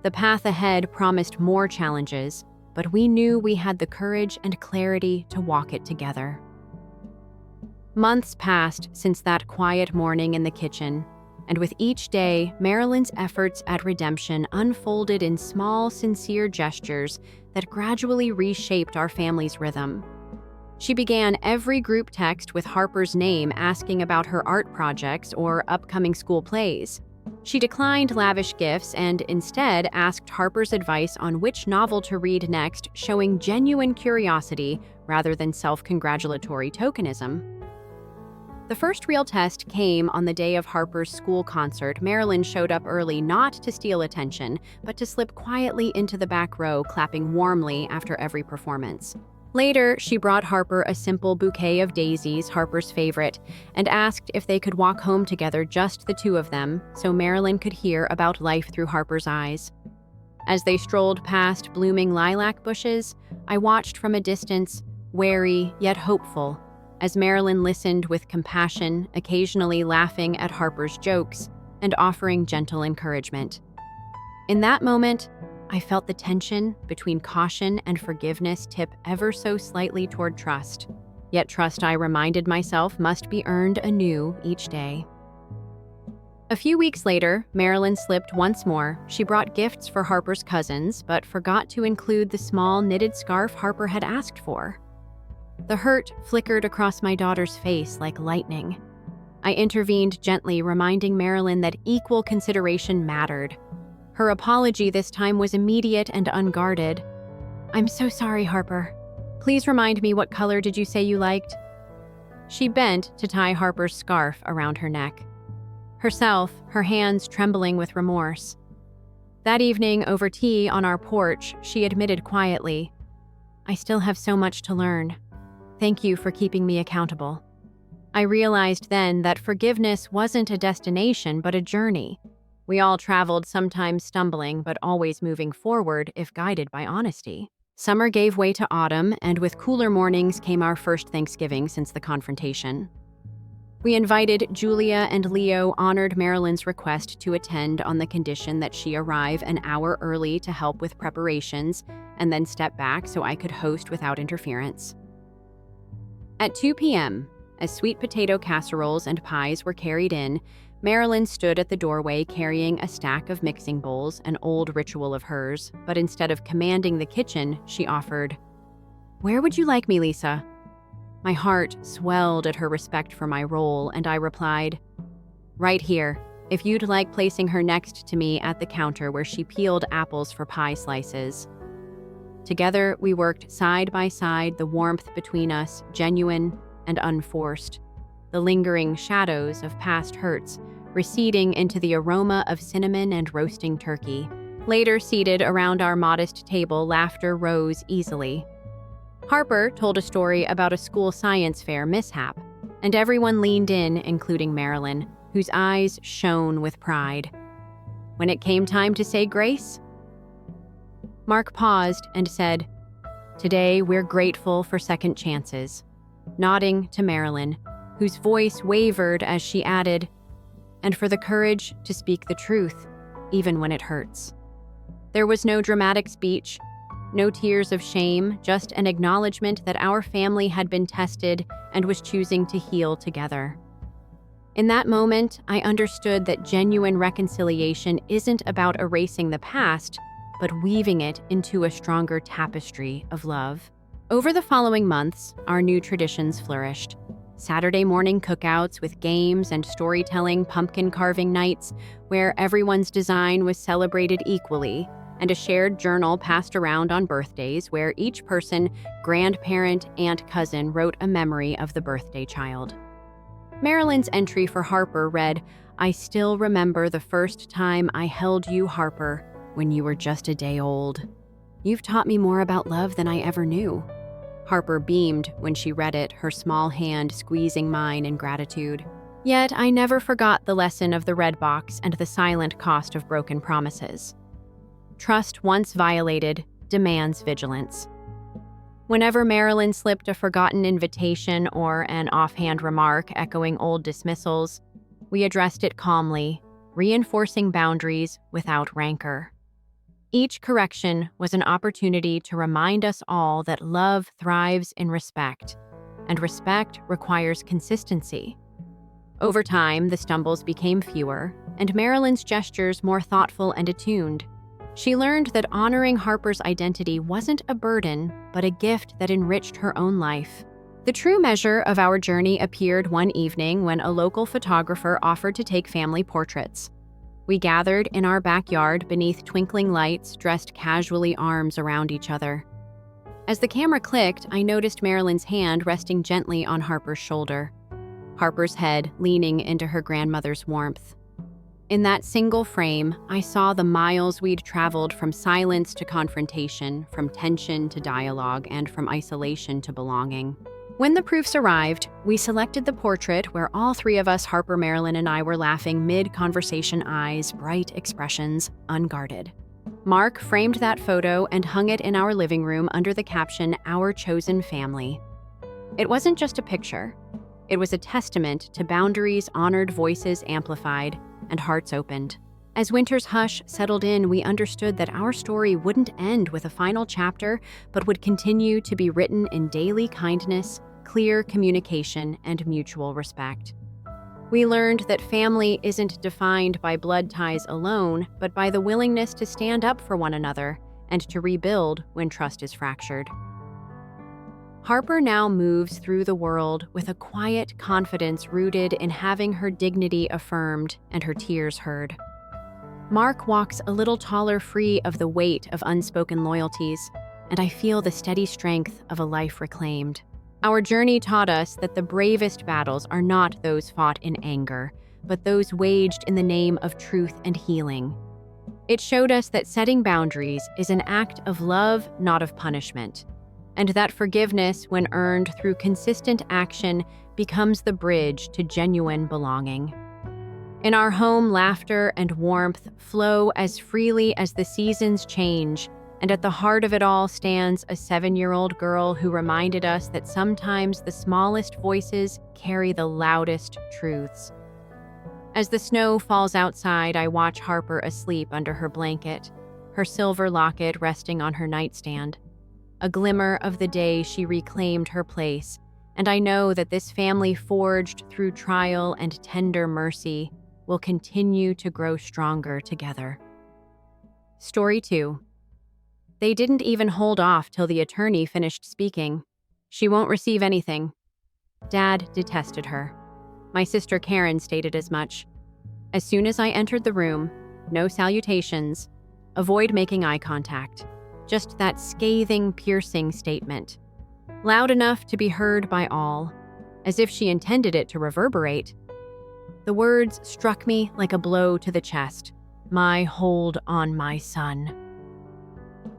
The path ahead promised more challenges, but we knew we had the courage and clarity to walk it together. Months passed since that quiet morning in the kitchen, and with each day, Marilyn's efforts at redemption unfolded in small, sincere gestures that gradually reshaped our family's rhythm. She began every group text with Harper's name, asking about her art projects or upcoming school plays. She declined lavish gifts and instead asked Harper's advice on which novel to read next, showing genuine curiosity rather than self-congratulatory tokenism. The first real test came on the day of Harper's school concert. Marilyn showed up early, not to steal attention, but to slip quietly into the back row, clapping warmly after every performance. Later, she brought Harper a simple bouquet of daisies, Harper's favorite, and asked if they could walk home together, just the two of them, so Marilyn could hear about life through Harper's eyes. As they strolled past blooming lilac bushes, I watched from a distance, wary yet hopeful. as Marilyn listened with compassion, occasionally laughing at Harper's jokes and offering gentle encouragement. In that moment, I felt the tension between caution and forgiveness tip ever so slightly toward trust. Yet trust, I reminded myself, must be earned anew each day. A few weeks later, Marilyn slipped once more. She brought gifts for Harper's cousins, but forgot to include the small knitted scarf Harper had asked for. The hurt flickered across my daughter's face like lightning. I intervened gently, reminding Marilyn that equal consideration mattered. Her apology this time was immediate and unguarded. "I'm so sorry, Harper. Please remind me, what color did you say you liked?" She bent to tie Harper's scarf around her neck. Herself, her hands trembling with remorse. That evening, over tea on our porch, she admitted quietly, "I still have so much to learn. Thank you for keeping me accountable." I realized then that forgiveness wasn't a destination, but a journey. We all traveled, sometimes stumbling, but always moving forward if guided by honesty. Summer gave way to autumn, and with cooler mornings came our first Thanksgiving since the confrontation. We invited Julia, and Leo honored Marilyn's request to attend on the condition that she arrive an hour early to help with preparations and then step back so I could host without interference. At 2 p.m., as sweet potato casseroles and pies were carried in, Marilyn stood at the doorway carrying a stack of mixing bowls, an old ritual of hers, but instead of commanding the kitchen, she offered, "Where would you like me, Lisa?" My heart swelled at her respect for my role, and I replied, "Right here, if you'd like placing her next to me at the counter where she peeled apples for pie slices." Together, we worked side by side, the warmth between us genuine and unforced, the lingering shadows of past hurts receding into the aroma of cinnamon and roasting turkey. Later, seated around our modest table, laughter rose easily. Harper told a story about a school science fair mishap, and everyone leaned in, including Marilyn, whose eyes shone with pride. When it came time to say grace, Mark paused and said, "Today we're grateful for second chances," nodding to Marilyn, whose voice wavered as she added, "and for the courage to speak the truth, even when it hurts." There was no dramatic speech, no tears of shame, just an acknowledgement that our family had been tested and was choosing to heal together. In that moment, I understood that genuine reconciliation isn't about erasing the past, but weaving it into a stronger tapestry of love. Over the following months, our new traditions flourished. Saturday morning cookouts with games and storytelling, pumpkin carving nights where everyone's design was celebrated equally, and a shared journal passed around on birthdays where each person, grandparent, and cousin, wrote a memory of the birthday child. Marilyn's entry for Harper read, "I still remember the first time I held you, Harper, when you were just a day old. You've taught me more about love than I ever knew." Harper beamed when she read it, her small hand squeezing mine in gratitude. Yet I never forgot the lesson of the red box and the silent cost of broken promises. Trust once violated demands vigilance. Whenever Marilyn slipped a forgotten invitation or an offhand remark echoing old dismissals, we addressed it calmly, reinforcing boundaries without rancor. Each correction was an opportunity to remind us all that love thrives in respect, and respect requires consistency. Over time, the stumbles became fewer, and Marilyn's gestures more thoughtful and attuned. She learned that honoring Harper's identity wasn't a burden, but a gift that enriched her own life. The true measure of our journey appeared one evening when a local photographer offered to take family portraits. We gathered in our backyard beneath twinkling lights, dressed casually, arms around each other. As the camera clicked, I noticed Marilyn's hand resting gently on Harper's shoulder, Harper's head leaning into her grandmother's warmth. In that single frame, I saw the miles we'd traveled, from silence to confrontation, from tension to dialogue, and from isolation to belonging. When the proofs arrived, we selected the portrait where all three of us, Harper, Marilyn, and I, were laughing mid-conversation, eyes, bright expressions, unguarded. Mark framed that photo and hung it in our living room under the caption, "Our Chosen Family." It wasn't just a picture. It was a testament to boundaries honored, voices amplified, and hearts opened. As winter's hush settled in, we understood that our story wouldn't end with a final chapter, but would continue to be written in daily kindness, clear communication, and mutual respect. We learned that family isn't defined by blood ties alone, but by the willingness to stand up for one another and to rebuild when trust is fractured. Harper now moves through the world with a quiet confidence rooted in having her dignity affirmed and her tears heard. Mark walks a little taller, free of the weight of unspoken loyalties, and I feel the steady strength of a life reclaimed. Our journey taught us that the bravest battles are not those fought in anger, but those waged in the name of truth and healing. It showed us that setting boundaries is an act of love, not of punishment, and that forgiveness, when earned through consistent action, becomes the bridge to genuine belonging. In our home, laughter and warmth flow as freely as the seasons change, and at the heart of it all stands a 7-year-old girl who reminded us that sometimes the smallest voices carry the loudest truths. As the snow falls outside, I watch Harper asleep under her blanket, her silver locket resting on her nightstand. A glimmer of the day she reclaimed her place, and I know that this family forged through trial and tender mercy will continue to grow stronger together. Story 2. They didn't even hold off till the attorney finished speaking. She won't receive anything. Dad detested her. My sister Karen stated as much. As soon as I entered the room, no salutations, avoid making eye contact. Just that scathing, piercing statement. Loud enough to be heard by all, as if she intended it to reverberate. The words struck me like a blow to the chest. My hold on my son.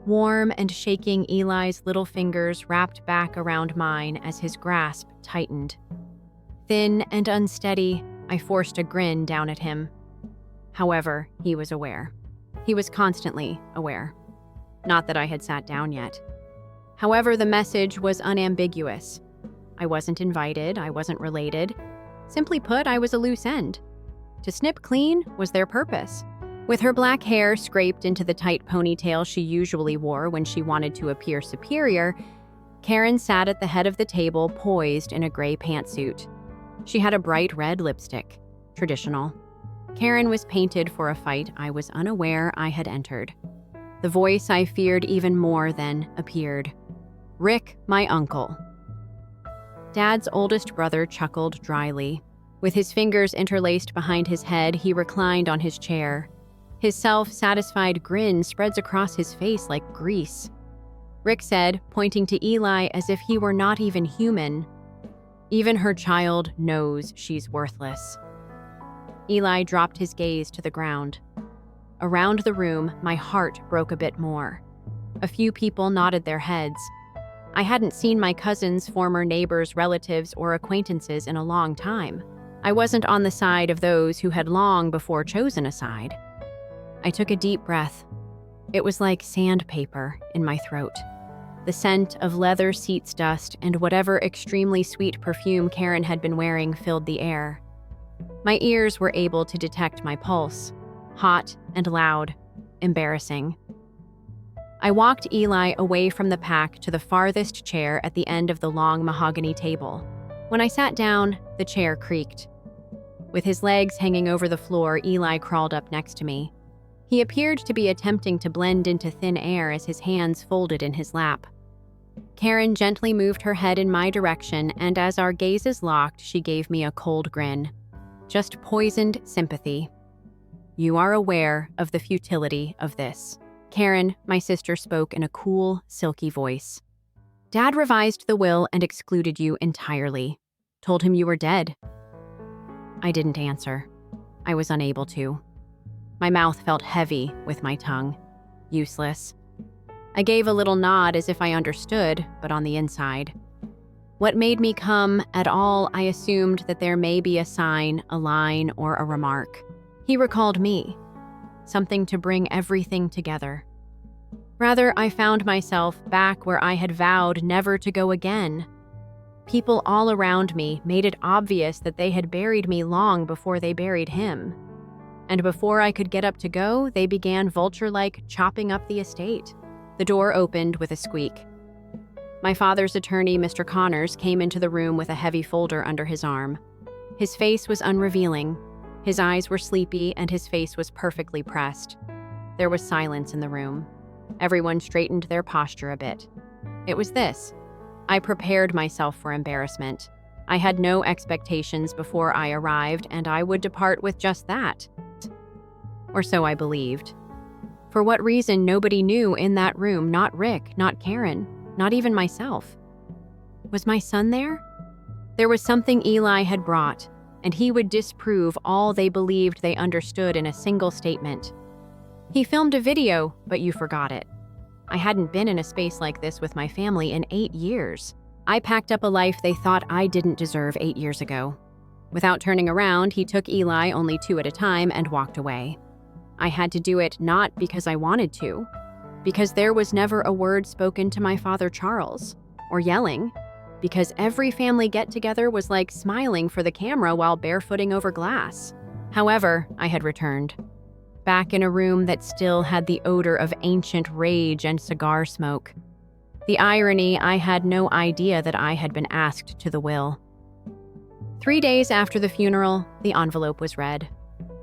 Warm and shaking, Eli's little fingers wrapped back around mine as his grasp tightened. Thin and unsteady, I forced a grin down at him. However, he was aware. He was constantly aware. Not that I had sat down yet. However, the message was unambiguous. I wasn't invited, I wasn't related. Simply put, I was a loose end. To snip clean was their purpose. With her black hair scraped into the tight ponytail she usually wore when she wanted to appear superior, Karen sat at the head of the table, poised in a gray pantsuit. She had a bright red lipstick. Traditional. Karen was painted for a fight I was unaware I had entered. The voice I feared even more then appeared. Rick, my uncle. Dad's oldest brother chuckled dryly. With his fingers interlaced behind his head, he reclined on his chair. His self-satisfied grin spreads across his face like grease. Rick said, pointing to Eli as if he were not even human, "Even her child knows she's worthless." Eli dropped his gaze to the ground. Around the room, my heart broke a bit more. A few people nodded their heads. I hadn't seen my cousins, former neighbors, relatives, or acquaintances in a long time. I wasn't on the side of those who had long before chosen a side. I took a deep breath. It was like sandpaper in my throat. The scent of leather seats dust and whatever extremely sweet perfume Karen had been wearing filled the air. My ears were able to detect my pulse. Hot and loud, embarrassing. I walked Eli away from the pack to the farthest chair at the end of the long mahogany table. When I sat down, the chair creaked. With his legs hanging over the floor, Eli crawled up next to me. He appeared to be attempting to blend into thin air as his hands folded in his lap. Karen gently moved her head in my direction, and as our gazes locked, she gave me a cold grin. Just poisoned sympathy. "You are aware of the futility of this." Karen, my sister, spoke in a cool, silky voice. "Dad revised the will and excluded you entirely. Told him you were dead." I didn't answer. I was unable to. My mouth felt heavy with my tongue. Useless. I gave a little nod as if I understood, but on the inside. What made me come at all, I assumed that there may be a sign, a line, or a remark. He recalled me. Something to bring everything together. Rather, I found myself back where I had vowed never to go again. People all around me made it obvious that they had buried me long before they buried him. And before I could get up to go, they began vulture-like chopping up the estate. The door opened with a squeak. My father's attorney, Mr. Connors, came into the room with a heavy folder under his arm. His face was unrevealing. His eyes were sleepy, and his face was perfectly pressed. There was silence in the room. Everyone straightened their posture a bit. It was this. I prepared myself for embarrassment. I had no expectations before I arrived, and I would depart with just that. Or so I believed. For what reason, nobody knew in that room, not Rick, not Karen, not even myself. Was my son there? There was something Eli had brought, and he would disprove all they believed they understood in a single statement. He filmed a video, but you forgot it. I hadn't been in a space like this with my family in 8 years. I packed up a life they thought I didn't deserve 8 years ago. Without turning around, he took Eli only 2 at a time and walked away. I had to do it not because I wanted to, because there was never a word spoken to my father Charles, or yelling, because every family get-together was like smiling for the camera while barefooting over glass. However, I had returned, back in a room that still had the odor of ancient rage and cigar smoke. The irony, I had no idea that I had been asked to the will. 3 days after the funeral, the envelope was read.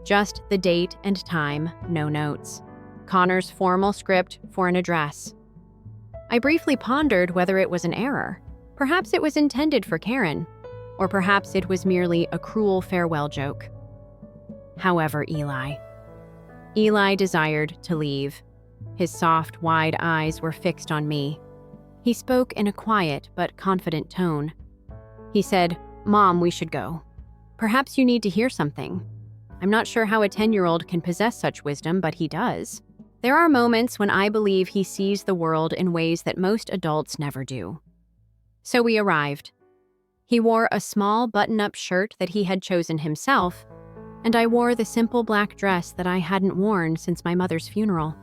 Just the date and time, no notes. Connor's formal script for an address. I briefly pondered whether it was an error. Perhaps it was intended for Karen, or perhaps it was merely a cruel farewell joke. However, Eli desired to leave. His soft, wide eyes were fixed on me. He spoke in a quiet but confident tone. He said, "Mom, we should go. Perhaps you need to hear something." I'm not sure how a 10-year-old can possess such wisdom, but he does. There are moments when I believe he sees the world in ways that most adults never do. So we arrived. He wore a small button-up shirt that he had chosen himself, and I wore the simple black dress that I hadn't worn since my mother's funeral.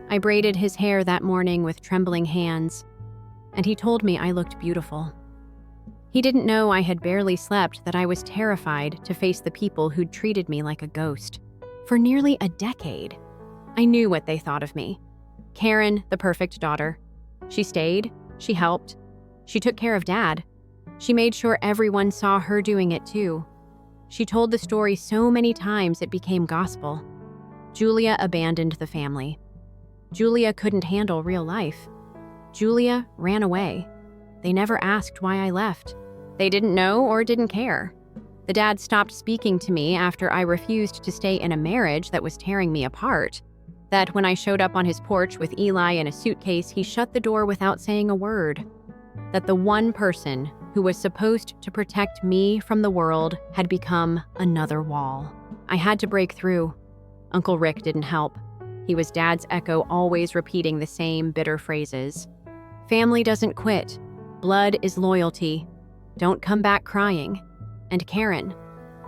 I braided his hair that morning with trembling hands, and he told me I looked beautiful. He didn't know I had barely slept, that I was terrified to face the people who'd treated me like a ghost. For nearly a decade, I knew what they thought of me. Karen, the perfect daughter. She stayed, she helped, she took care of Dad. She made sure everyone saw her doing it too. She told the story so many times it became gospel. Julia abandoned the family. Julia couldn't handle real life. Julia ran away. They never asked why I left. They didn't know or didn't care. The dad stopped speaking to me after I refused to stay in a marriage that was tearing me apart. That when I showed up on his porch with Eli in a suitcase, he shut the door without saying a word. That the one person who was supposed to protect me from the world had become another wall. I had to break through. Uncle Rick didn't help. He was Dad's echo, always repeating the same bitter phrases. Family doesn't quit. Blood is loyalty. Don't come back crying. And Karen.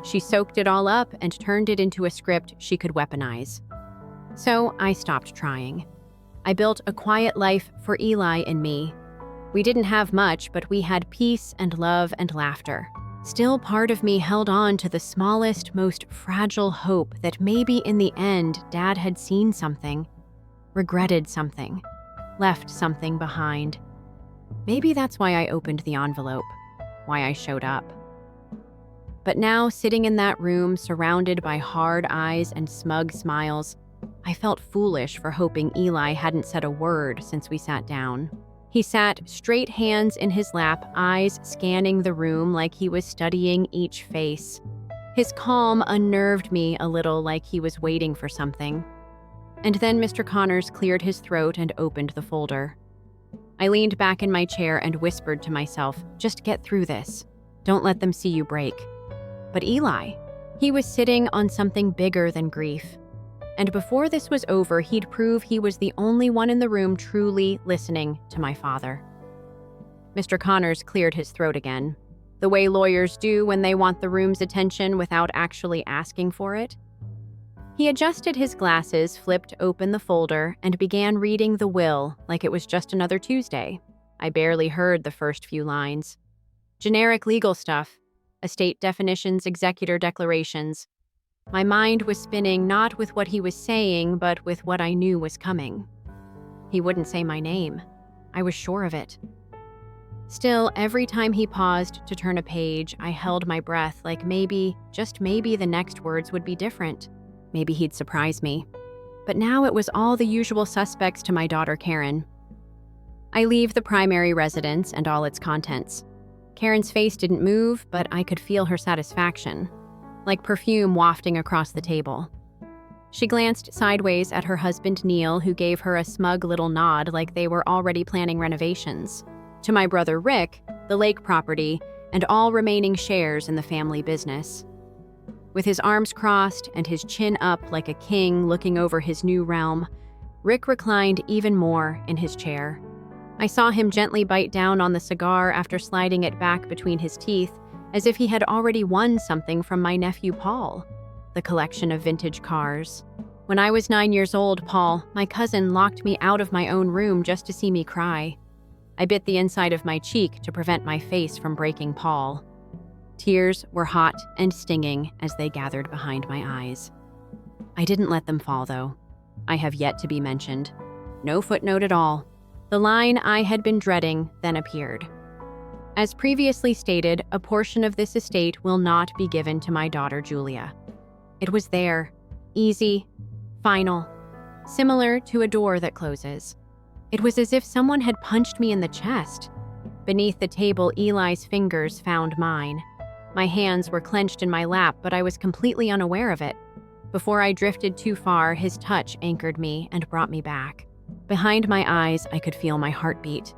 She soaked it all up and turned it into a script she could weaponize. So I stopped trying. I built a quiet life for Eli and me. We didn't have much, but we had peace and love and laughter. Still, part of me held on to the smallest, most fragile hope that maybe in the end, Dad had seen something, regretted something, left something behind. Maybe that's why I opened the envelope, why I showed up. But now, sitting in that room, surrounded by hard eyes and smug smiles, I felt foolish for hoping Eli hadn't said a word since we sat down. He sat, straight hands in his lap, eyes scanning the room like he was studying each face. His calm unnerved me a little, like he was waiting for something. And then Mr. Connors cleared his throat and opened the folder. I leaned back in my chair and whispered to myself, just get through this. Don't let them see you break. But Eli, he was sitting on something bigger than grief. And before this was over, he'd prove he was the only one in the room truly listening to my father. Mr. Connors cleared his throat again, the way lawyers do when they want the room's attention without actually asking for it. He adjusted his glasses, flipped open the folder, and began reading the will like it was just another Tuesday. I barely heard the first few lines. Generic legal stuff, estate definitions, executor declarations. My mind was spinning not with what he was saying, but with what I knew was coming. He wouldn't say my name. I was sure of it. Still, every time he paused to turn a page, I held my breath, like maybe, just maybe, the next words would be different. Maybe he'd surprise me. But now it was all the usual suspects to my daughter Karen. I leave the primary residence and all its contents. Karen's face didn't move, but I could feel her satisfaction, like perfume wafting across the table. She glanced sideways at her husband Neil, who gave her a smug little nod like they were already planning renovations. To my brother Rick, the lake property, and all remaining shares in the family business. With his arms crossed and his chin up like a king looking over his new realm, Rick reclined even more in his chair. I saw him gently bite down on the cigar after sliding it back between his teeth, as if he had already won something from my nephew Paul, the collection of vintage cars. When I was 9 years old, Paul, my cousin, locked me out of my own room just to see me cry. I bit the inside of my cheek to prevent my face from breaking Paul. Tears were hot and stinging as they gathered behind my eyes. I didn't let them fall, though. I have yet to be mentioned. No footnote at all. The line I had been dreading then appeared. As previously stated, a portion of this estate will not be given to my daughter Julia. It was there, easy, final, similar to a door that closes. It was as if someone had punched me in the chest. Beneath the table, Eli's fingers found mine. My hands were clenched in my lap, but I was completely unaware of it. Before I drifted too far, his touch anchored me and brought me back. Behind my eyes, I could feel my heartbeat.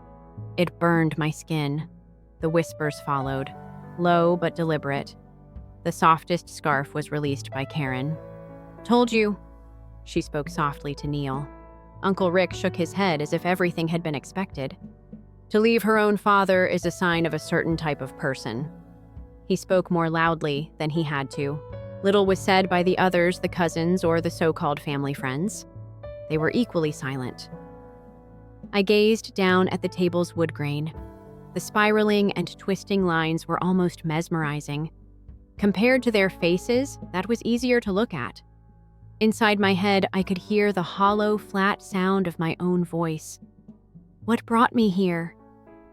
It burned my skin. The whispers followed, low but deliberate. The softest scarf was released by Karen. "Told you," she spoke softly to Neil. Uncle Rick shook his head as if everything had been expected. "To leave her own father is a sign of a certain type of person." He spoke more loudly than he had to. Little was said by the others, the cousins, or the so-called family friends. They were equally silent. I gazed down at the table's wood grain. The spiraling and twisting lines were almost mesmerizing. Compared to their faces, that was easier to look at. Inside my head, I could hear the hollow, flat sound of my own voice. What brought me here?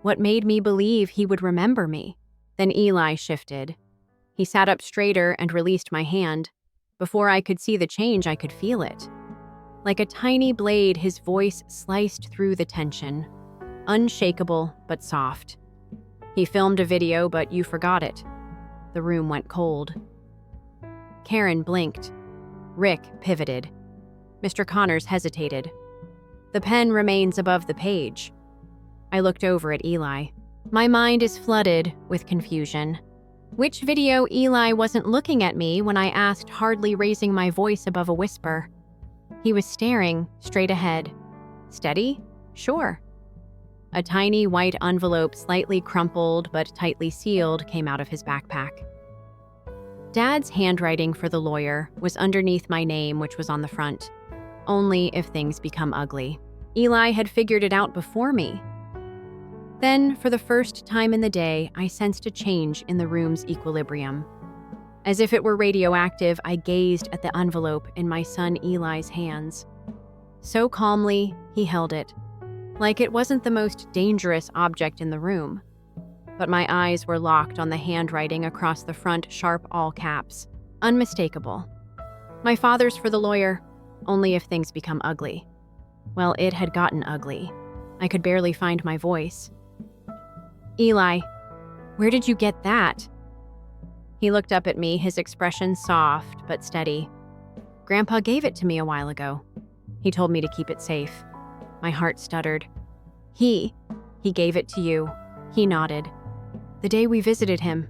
What made me believe he would remember me? Then Eli shifted. He sat up straighter and released my hand. Before I could see the change, I could feel it. Like a tiny blade, his voice sliced through the tension. Unshakable, but soft. "He filmed a video, but you forgot it." The room went cold. Karen blinked. Rick pivoted. Mr. Connors hesitated. The pen remains above the page. I looked over at Eli. My mind is flooded with confusion. Which video? Eli wasn't looking at me when I asked, hardly raising my voice above a whisper. He was staring straight ahead. Steady? Sure. A tiny white envelope, slightly crumpled but tightly sealed, came out of his backpack. Dad's handwriting for the lawyer was underneath my name, which was on the front. Only if things become ugly. Eli had figured it out before me. Then, for the first time in the day, I sensed a change in the room's equilibrium. As if it were radioactive, I gazed at the envelope in my son Eli's hands. So calmly, he held it, like it wasn't the most dangerous object in the room. But my eyes were locked on the handwriting across the front, sharp all caps. Unmistakable. My father's for the lawyer, only if things become ugly. Well, it had gotten ugly. I could barely find my voice. Eli, where did you get that? He looked up at me, his expression soft but steady. Grandpa gave it to me a while ago. He told me to keep it safe. My heart stuttered. He gave it to you. He nodded. The day we visited him.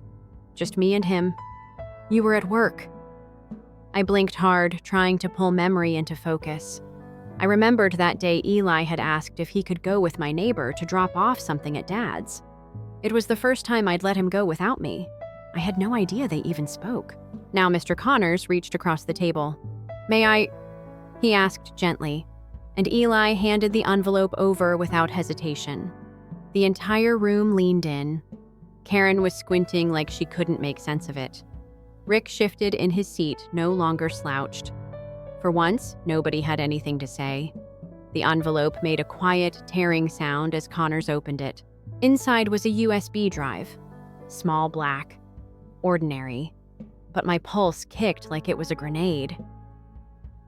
Just me and him. You were at work. I blinked hard, trying to pull memory into focus. I remembered that day Eli had asked if he could go with my neighbor to drop off something at Dad's. It was the first time I'd let him go without me. I had no idea they even spoke. Now Mr. Connors reached across the table. May I? He asked gently, and Eli handed the envelope over without hesitation. The entire room leaned in. Karen was squinting like she couldn't make sense of it. Rick shifted in his seat, no longer slouched. For once, nobody had anything to say. The envelope made a quiet, tearing sound as Connors opened it. Inside was a USB drive. Small, black. Ordinary. But my pulse kicked like it was a grenade.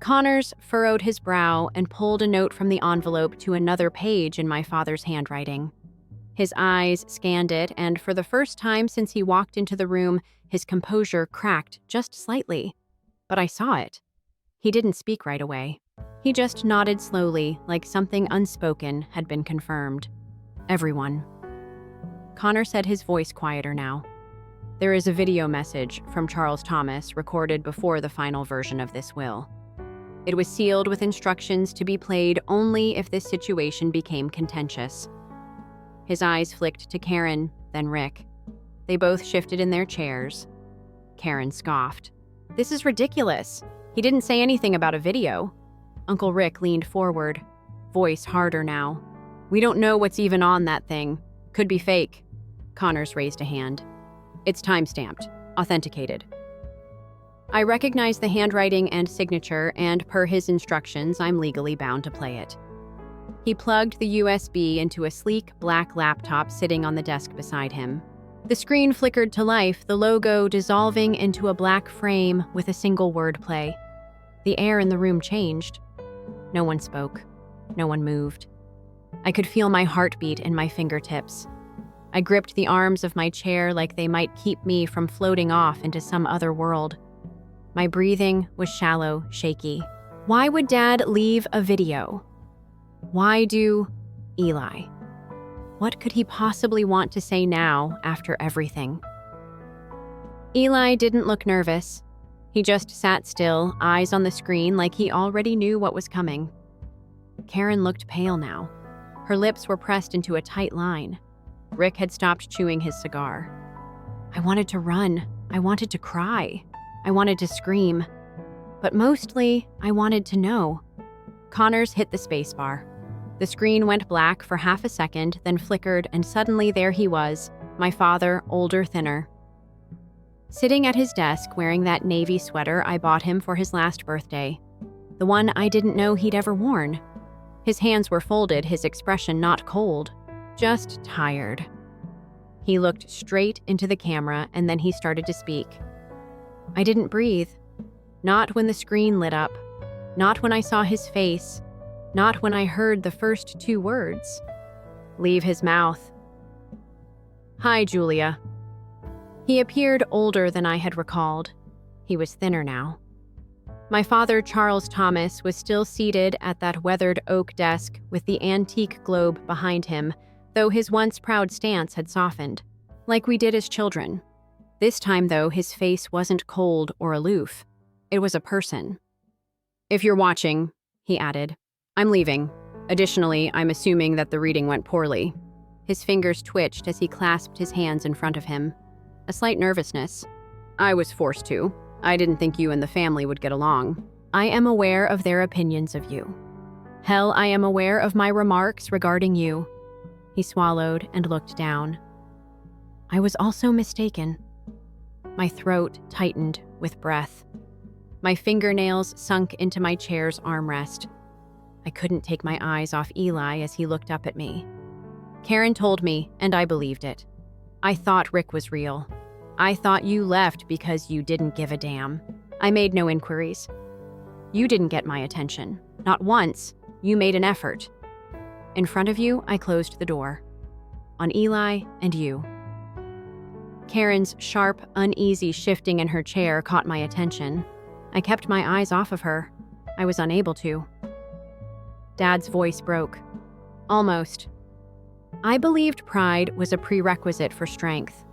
Connors furrowed his brow and pulled a note from the envelope to another page in my father's handwriting. His eyes scanned it, and for the first time since he walked into the room, his composure cracked just slightly. But I saw it. He didn't speak right away. He just nodded slowly, like something unspoken had been confirmed. Everyone. Connor said, his voice quieter now. There is a video message from Charles Thomas recorded before the final version of this will. It was sealed with instructions to be played only if this situation became contentious. His eyes flicked to Karen, then Rick. They both shifted in their chairs. Karen scoffed. This is ridiculous. He didn't say anything about a video. Uncle Rick leaned forward, voice harder now. We don't know what's even on that thing. Could be fake. Connors raised a hand. It's time-stamped, authenticated. I recognize the handwriting and signature, and per his instructions, I'm legally bound to play it. He plugged the USB into a sleek black laptop sitting on the desk beside him. The screen flickered to life, the logo dissolving into a black frame with a single word play. The air in the room changed. No one spoke. No one moved. I could feel my heartbeat in my fingertips. I gripped the arms of my chair like they might keep me from floating off into some other world. My breathing was shallow, shaky. Why would Dad leave a video? Why do Eli? What could he possibly want to say now after everything? Eli didn't look nervous. He just sat still, eyes on the screen like he already knew what was coming. Karen looked pale now. Her lips were pressed into a tight line. Rick had stopped chewing his cigar. I wanted to run. I wanted to cry. I wanted to scream. But mostly, I wanted to know. Connors hit the spacebar. The screen went black for half a second, then flickered, and suddenly there he was, my father, older, thinner. Sitting at his desk wearing that navy sweater I bought him for his last birthday. The one I didn't know he'd ever worn. His hands were folded, his expression not cold, just tired. He looked straight into the camera, and then he started to speak. I didn't breathe. Not when the screen lit up. Not when I saw his face. Not when I heard the first two words. Leave his mouth. Hi, Julia. He appeared older than I had recalled. He was thinner now. My father, Charles Thomas, was still seated at that weathered oak desk with the antique globe behind him, though his once proud stance had softened, like we did as children. This time, though, his face wasn't cold or aloof. It was a person. If you're watching, he added, I'm leaving. Additionally, I'm assuming that the reading went poorly. His fingers twitched as he clasped his hands in front of him. A slight nervousness. I was forced to. I didn't think you and the family would get along. I am aware of their opinions of you. Hell, I am aware of my remarks regarding you. He swallowed and looked down. I was also mistaken. My throat tightened with breath. My fingernails sunk into my chair's armrest. I couldn't take my eyes off Eli as he looked up at me. Karen told me, and I believed it. I thought Rick was real. I thought you left because you didn't give a damn. I made no inquiries. You didn't get my attention. Not once. You made an effort. In front of you, I closed the door. On Eli and you. Karen's sharp, uneasy shifting in her chair caught my attention. I kept my eyes off of her. I was unable to. Dad's voice broke. Almost. I believed pride was a prerequisite for strength,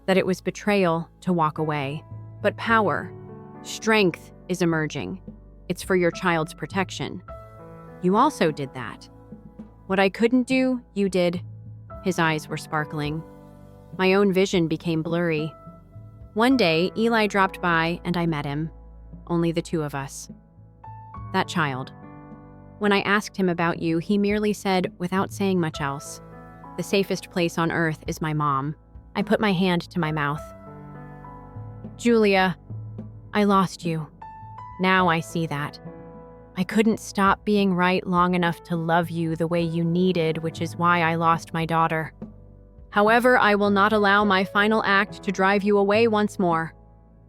that it was betrayal to walk away. But power, strength is emerging. It's for your child's protection. You also did that. What I couldn't do, you did. His eyes were sparkling. My own vision became blurry. One day, Eli dropped by and I met him. Only the two of us. That child. When I asked him about you, he merely said, without saying much else, the safest place on earth is my mom. I put my hand to my mouth. Julia, I lost you. Now I see that. I couldn't stop being right long enough to love you the way you needed, which is why I lost my daughter. However, I will not allow my final act to drive you away once more.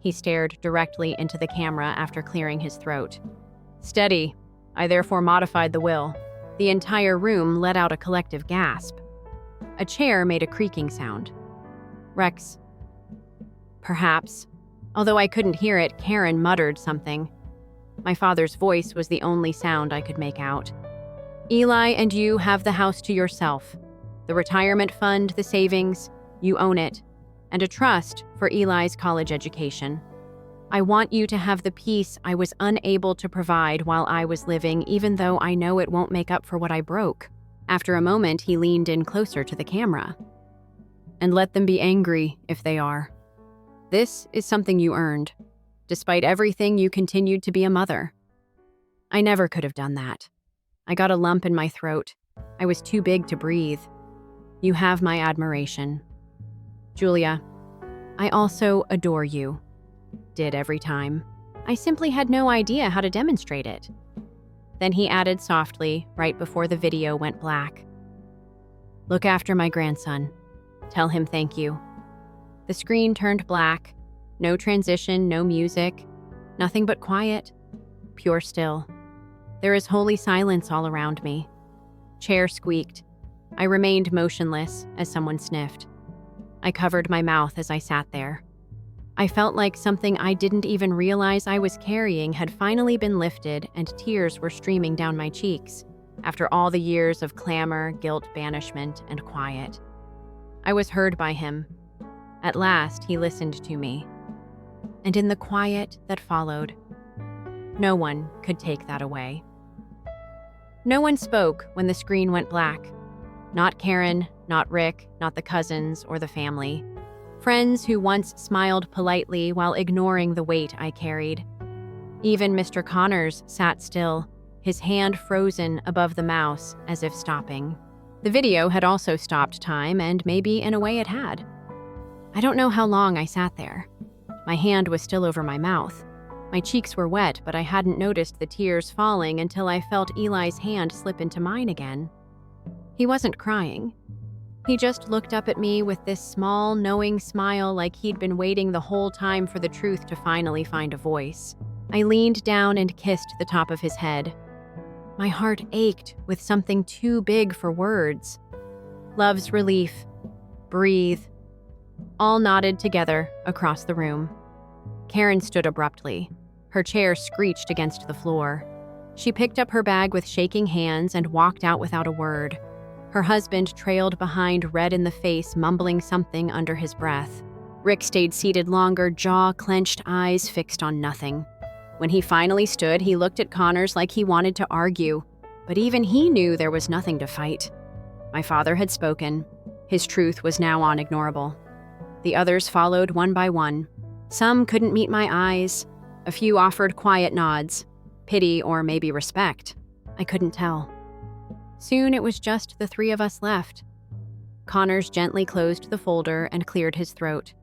He stared directly into the camera after clearing his throat. Steady. I therefore modified the will. The entire room let out a collective gasp. A chair made a creaking sound. Rex. Perhaps. Although I couldn't hear it, Karen muttered something. My father's voice was the only sound I could make out. Eli and you have the house to yourself. The retirement fund, the savings, you own it, and a trust for Eli's college education. I want you to have the peace I was unable to provide while I was living, even though I know it won't make up for what I broke. After a moment, he leaned in closer to the camera. And let them be angry if they are. This is something you earned. Despite everything, you continued to be a mother. I never could have done that. I got a lump in my throat. I was too big to breathe. You have my admiration. Julia, I also adore you. Did every time. I simply had no idea how to demonstrate it. Then he added softly, right before the video went black. Look after my grandson. Tell him thank you. The screen turned black. No transition, no music. Nothing but quiet. Pure still. There is holy silence all around me. Chair squeaked. I remained motionless as someone sniffed. I covered my mouth as I sat there. I felt like something I didn't even realize I was carrying had finally been lifted, and tears were streaming down my cheeks after all the years of clamor, guilt, banishment, and quiet. I was heard by him. At last, he listened to me. And in the quiet that followed, no one could take that away. No one spoke when the screen went black. Not Karen, not Rick, not the cousins or the family. Friends who once smiled politely while ignoring the weight I carried. Even Mr. Connors sat still, his hand frozen above the mouse as if stopping. The video had also stopped time, and maybe in a way it had. I don't know how long I sat there. My hand was still over my mouth. My cheeks were wet, but I hadn't noticed the tears falling until I felt Eli's hand slip into mine again. He wasn't crying. He just looked up at me with this small, knowing smile like he'd been waiting the whole time for the truth to finally find a voice. I leaned down and kissed the top of his head. My heart ached with something too big for words. Love's relief. Breathe. All nodded together across the room. Karen stood abruptly. Her chair screeched against the floor. She picked up her bag with shaking hands and walked out without a word. Her husband trailed behind, red in the face, mumbling something under his breath. Rick stayed seated longer, jaw clenched, eyes fixed on nothing. When he finally stood, he looked at Connors like he wanted to argue, but even he knew there was nothing to fight. My father had spoken. His truth was now unignorable. The others followed one by one. Some couldn't meet my eyes. A few offered quiet nods, pity or maybe respect. I couldn't tell. Soon it was just the three of us left. Connors gently closed the folder and cleared his throat.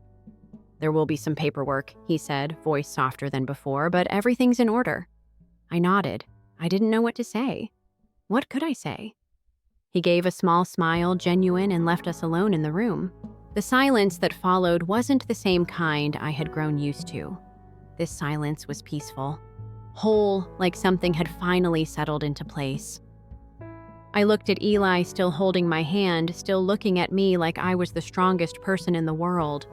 There will be some paperwork, he said, voice softer than before, but everything's in order. I nodded. I didn't know what to say. What could I say? He gave a small smile, genuine, and left us alone in the room. The silence that followed wasn't the same kind I had grown used to. This silence was peaceful, whole, like something had finally settled into place. I looked at Eli, still holding my hand, still looking at me like I was the strongest person in the world,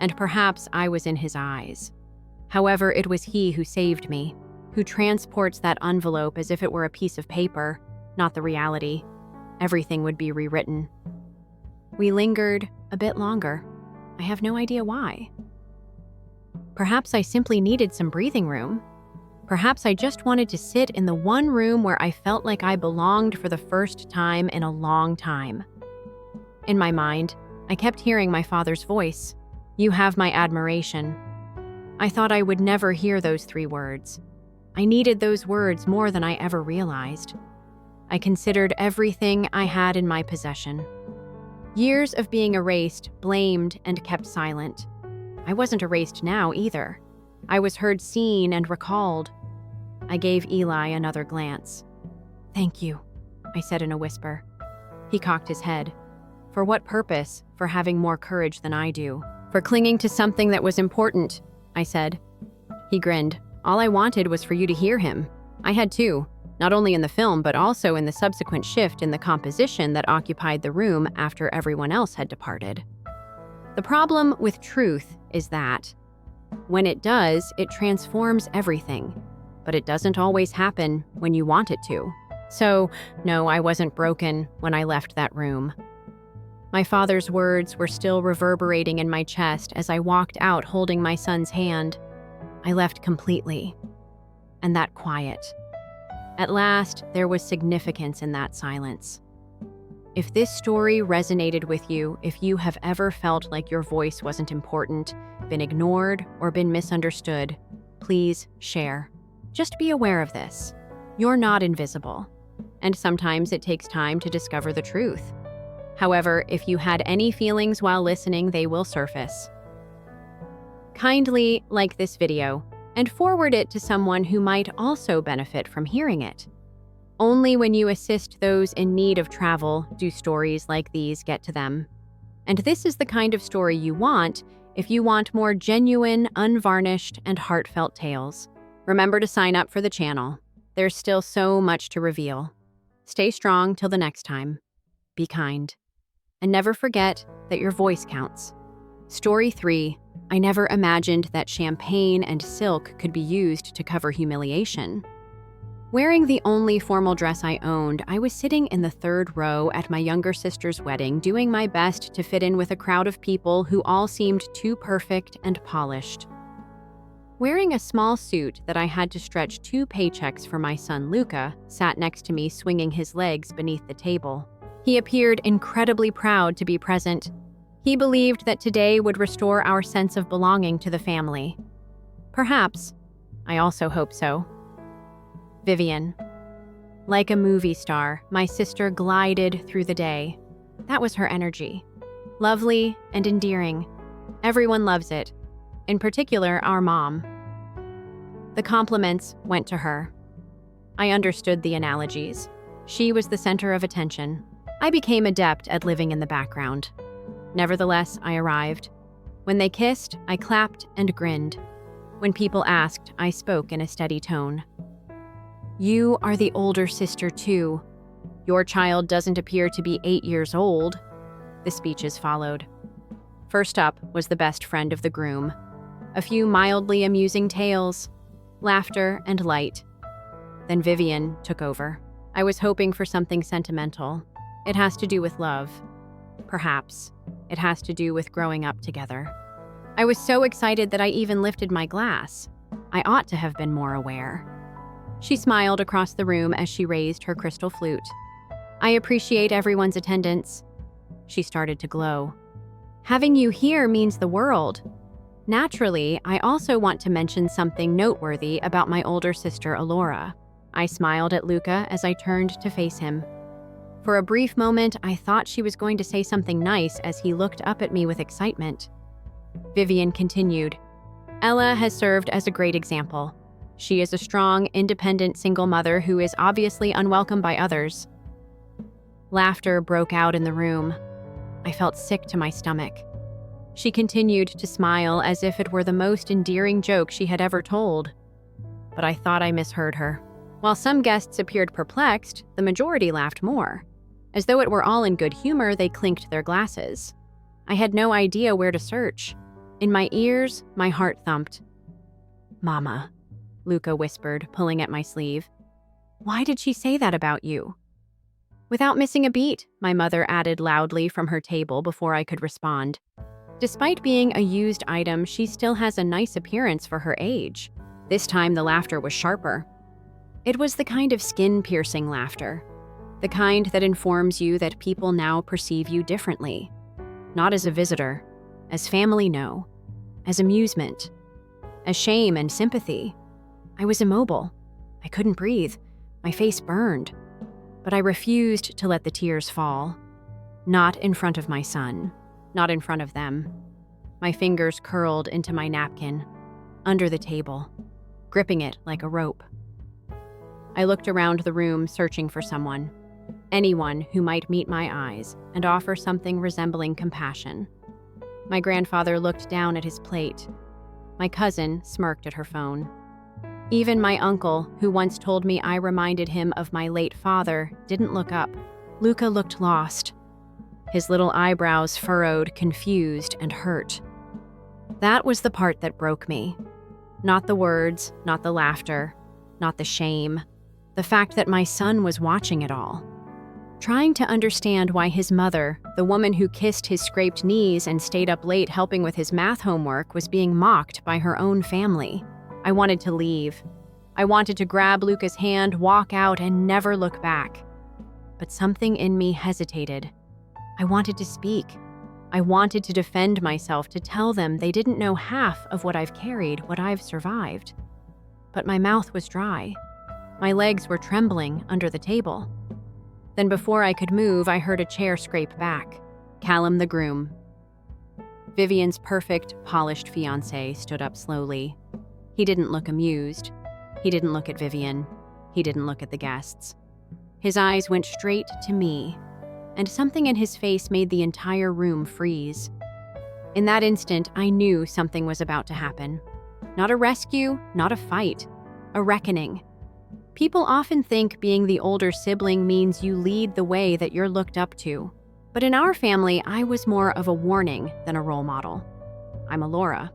and perhaps I was in his eyes. However, it was he who saved me, who transports that envelope as if it were a piece of paper, not the reality. Everything would be rewritten. We lingered a bit longer. I have no idea why. Perhaps I simply needed some breathing room. Perhaps I just wanted to sit in the one room where I felt like I belonged for the first time in a long time. In my mind, I kept hearing my father's voice. You have my admiration. I thought I would never hear those 3 words. I needed those words more than I ever realized. I considered everything I had in my possession. Years of being erased, blamed, and kept silent. I wasn't erased now either. I was heard, seen, and recalled. I gave Eli another glance. "Thank you," I said in a whisper. He cocked his head. "For what purpose? For having more courage than I do. For clinging to something that was important," I said. He grinned. "All I wanted was for you to hear him. I had too, not only in the film but also in the subsequent shift in the composition that occupied the room after everyone else had departed. The problem with truth is that when it does, it transforms everything, but it doesn't always happen when you want it to. So, no, I wasn't broken when I left that room." My father's words were still reverberating in my chest as I walked out holding my son's hand. I left completely. And that quiet. At last, there was significance in that silence. If this story resonated with you, if you have ever felt like your voice wasn't important, been ignored, or been misunderstood, please share. Just be aware of this. You're not invisible. And sometimes it takes time to discover the truth. However, if you had any feelings while listening, they will surface. Kindly like this video and forward it to someone who might also benefit from hearing it. Only when you assist those in need of travel do stories like these get to them. And this is the kind of story you want if you want more genuine, unvarnished, and heartfelt tales. Remember to sign up for the channel. There's still so much to reveal. Stay strong till the next time. Be kind. And never forget that your voice counts. Story 3. I never imagined that champagne and silk could be used to cover humiliation. Wearing the only formal dress I owned, I was sitting in the third row at my younger sister's wedding, doing my best to fit in with a crowd of people who all seemed too perfect and polished. Wearing a small suit that I had to stretch 2 paychecks for my son Luca sat next to me, swinging his legs beneath the table. He appeared incredibly proud to be present. He believed that today would restore our sense of belonging to the family. Perhaps. I also hope so. Vivian. Like a movie star, my sister glided through the day. That was her energy. Lovely and endearing. Everyone loves it. In particular, our mom. The compliments went to her. I understood the analogies. She was the center of attention. I became adept at living in the background. Nevertheless, I arrived. When they kissed, I clapped and grinned. When people asked, I spoke in a steady tone. "You are the older sister too. Your child doesn't appear to be 8 years old." The speeches followed. First up was the best friend of the groom. A few mildly amusing tales, laughter, and light. Then Vivian took over. I was hoping for something sentimental. It has to do with love. Perhaps. It has to do with growing up together. I was so excited that I even lifted my glass. I ought to have been more aware. She smiled across the room as she raised her crystal flute. "I appreciate everyone's attendance." She started to glow. "Having you here means the world." Naturally, I also want to mention something noteworthy about my older sister, Alora. I smiled at Luca as I turned to face him. For a brief moment, I thought she was going to say something nice as he looked up at me with excitement. Vivian continued. "Ella has served as a great example. She is a strong, independent single mother who is obviously unwelcome by others." Laughter broke out in the room. I felt sick to my stomach. She continued to smile as if it were the most endearing joke she had ever told. But I thought I misheard her. While some guests appeared perplexed, the majority laughed more. As though it were all in good humor, they clinked their glasses. I had no idea where to search. In my ears, my heart thumped. "Mama," Luca whispered, pulling at my sleeve. "Why did she say that about you?" Without missing a beat, my mother added loudly from her table before I could respond. Despite being a used item, she still has a nice appearance for her age. This time the laughter was sharper. It was the kind of skin-piercing laughter. The kind that informs you that people now perceive you differently. Not as a visitor, as family no, as amusement, as shame and sympathy. I was immobile. I couldn't breathe. My face burned. But I refused to let the tears fall. Not in front of my son. Not in front of them. My fingers curled into my napkin, under the table, gripping it like a rope. I looked around the room searching for someone. Anyone who might meet my eyes and offer something resembling compassion. My grandfather looked down at his plate. My cousin smirked at her phone. Even my uncle, who once told me I reminded him of my late father, didn't look up. Luca looked lost. His little eyebrows furrowed, confused, and hurt. That was the part that broke me. Not the words, not the laughter, not the shame. The fact that my son was watching it all. Trying to understand why his mother, the woman who kissed his scraped knees and stayed up late helping with his math homework, was being mocked by her own family. I wanted to leave. I wanted to grab Luca's hand, walk out, and never look back. But something in me hesitated. I wanted to speak. I wanted to defend myself, to tell them they didn't know half of what I've carried, what I've survived. But my mouth was dry. My legs were trembling under the table. Then before I could move, I heard a chair scrape back. Callum the groom. Vivian's perfect, polished fiancé stood up slowly. He didn't look amused. He didn't look at Vivian. He didn't look at the guests. His eyes went straight to me, and something in his face made the entire room freeze. In that instant, I knew something was about to happen. Not a rescue, not a fight, a reckoning. People often think being the older sibling means you lead the way that you're looked up to. But in our family, I was more of a warning than a role model. I'm Alora.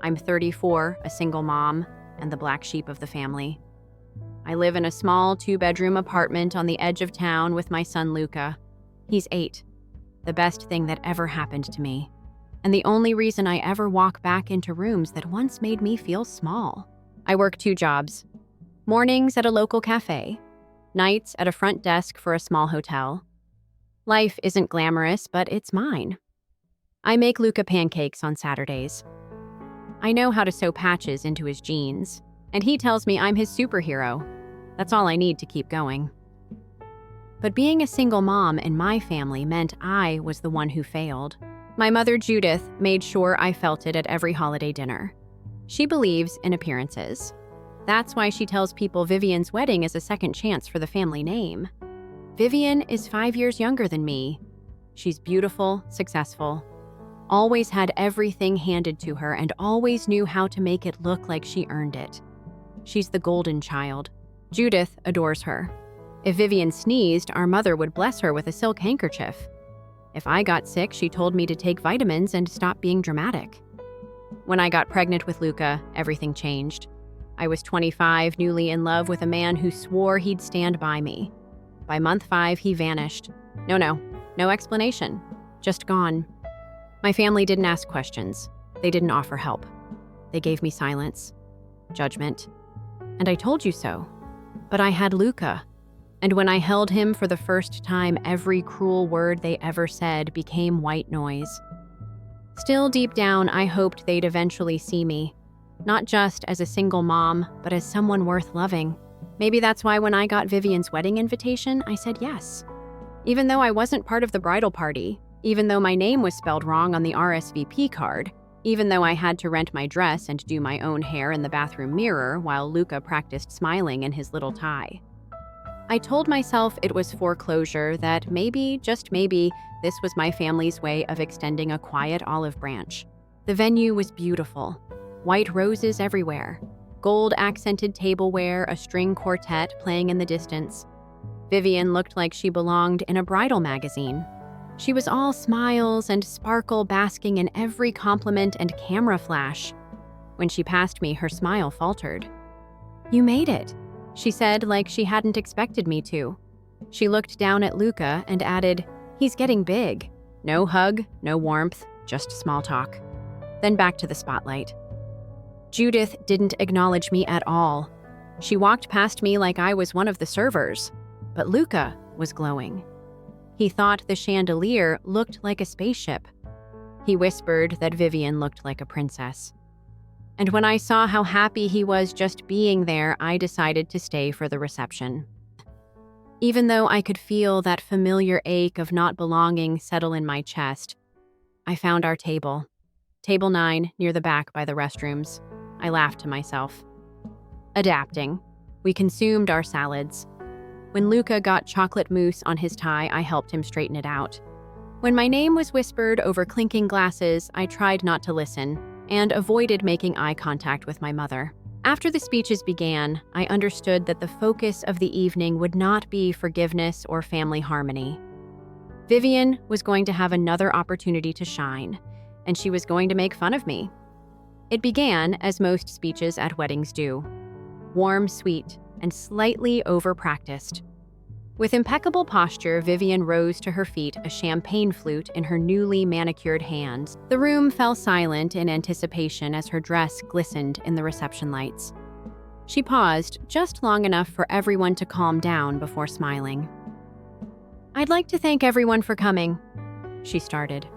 I'm 34, a single mom, and the black sheep of the family. I live in a small 2-bedroom apartment on the edge of town with my son Luca. He's 8, the best thing that ever happened to me, and the only reason I ever walk back into rooms that once made me feel small. I work 2 jobs. Mornings at a local cafe, nights at a front desk for a small hotel. Life isn't glamorous, but it's mine. I make Luca pancakes on Saturdays. I know how to sew patches into his jeans, and he tells me I'm his superhero. That's all I need to keep going. But being a single mom in my family meant I was the one who failed. My mother, Judith, made sure I felt it at every holiday dinner. She believes in appearances. That's why she tells people Vivian's wedding is a second chance for the family name. Vivian is 5 years younger than me. She's beautiful, successful, always had everything handed to her and always knew how to make it look like she earned it. She's the golden child. Judith adores her. If Vivian sneezed, our mother would bless her with a silk handkerchief. If I got sick, she told me to take vitamins and stop being dramatic. When I got pregnant with Luca, everything changed. I was 25, newly in love with a man who swore he'd stand by me. By month 5, he vanished. No explanation. Just gone. My family didn't ask questions. They didn't offer help. They gave me silence, judgment. And I told you so. But I had Luca. And when I held him for the first time, every cruel word they ever said became white noise. Still deep down, I hoped they'd eventually see me. Not just as a single mom, but as someone worth loving. Maybe that's why when I got Vivian's wedding invitation, I said yes. Even though I wasn't part of the bridal party, even though my name was spelled wrong on the RSVP card, even though I had to rent my dress and do my own hair in the bathroom mirror while Luca practiced smiling in his little tie. I told myself it was foreclosure, that maybe, just maybe, this was my family's way of extending a quiet olive branch. The venue was beautiful. White roses everywhere, gold-accented tableware, a string quartet playing in the distance. Vivian looked like she belonged in a bridal magazine. She was all smiles and sparkle, basking in every compliment and camera flash. When she passed me, her smile faltered. "You made it," she said, like she hadn't expected me to. She looked down at Luca and added, "He's getting big." No hug, no warmth, just small talk. Then back to the spotlight. Judith didn't acknowledge me at all. She walked past me like I was one of the servers. But Luca was glowing. He thought the chandelier looked like a spaceship. He whispered that Vivian looked like a princess. And when I saw how happy he was just being there, I decided to stay for the reception. Even though I could feel that familiar ache of not belonging settle in my chest, I found our table. Table 9, near the back by the restrooms. I laughed to myself. Adapting. We consumed our salads. When Luca got chocolate mousse on his tie, I helped him straighten it out. When my name was whispered over clinking glasses, I tried not to listen and avoided making eye contact with my mother. After the speeches began, I understood that the focus of the evening would not be forgiveness or family harmony. Vivian was going to have another opportunity to shine, and she was going to make fun of me. It began as most speeches at weddings do. Warm, sweet, and slightly over-practiced. With impeccable posture, Vivian rose to her feet, a champagne flute in her newly manicured hands. The room fell silent in anticipation as her dress glistened in the reception lights. She paused just long enough for everyone to calm down before smiling. "I'd like to thank everyone for coming," she started.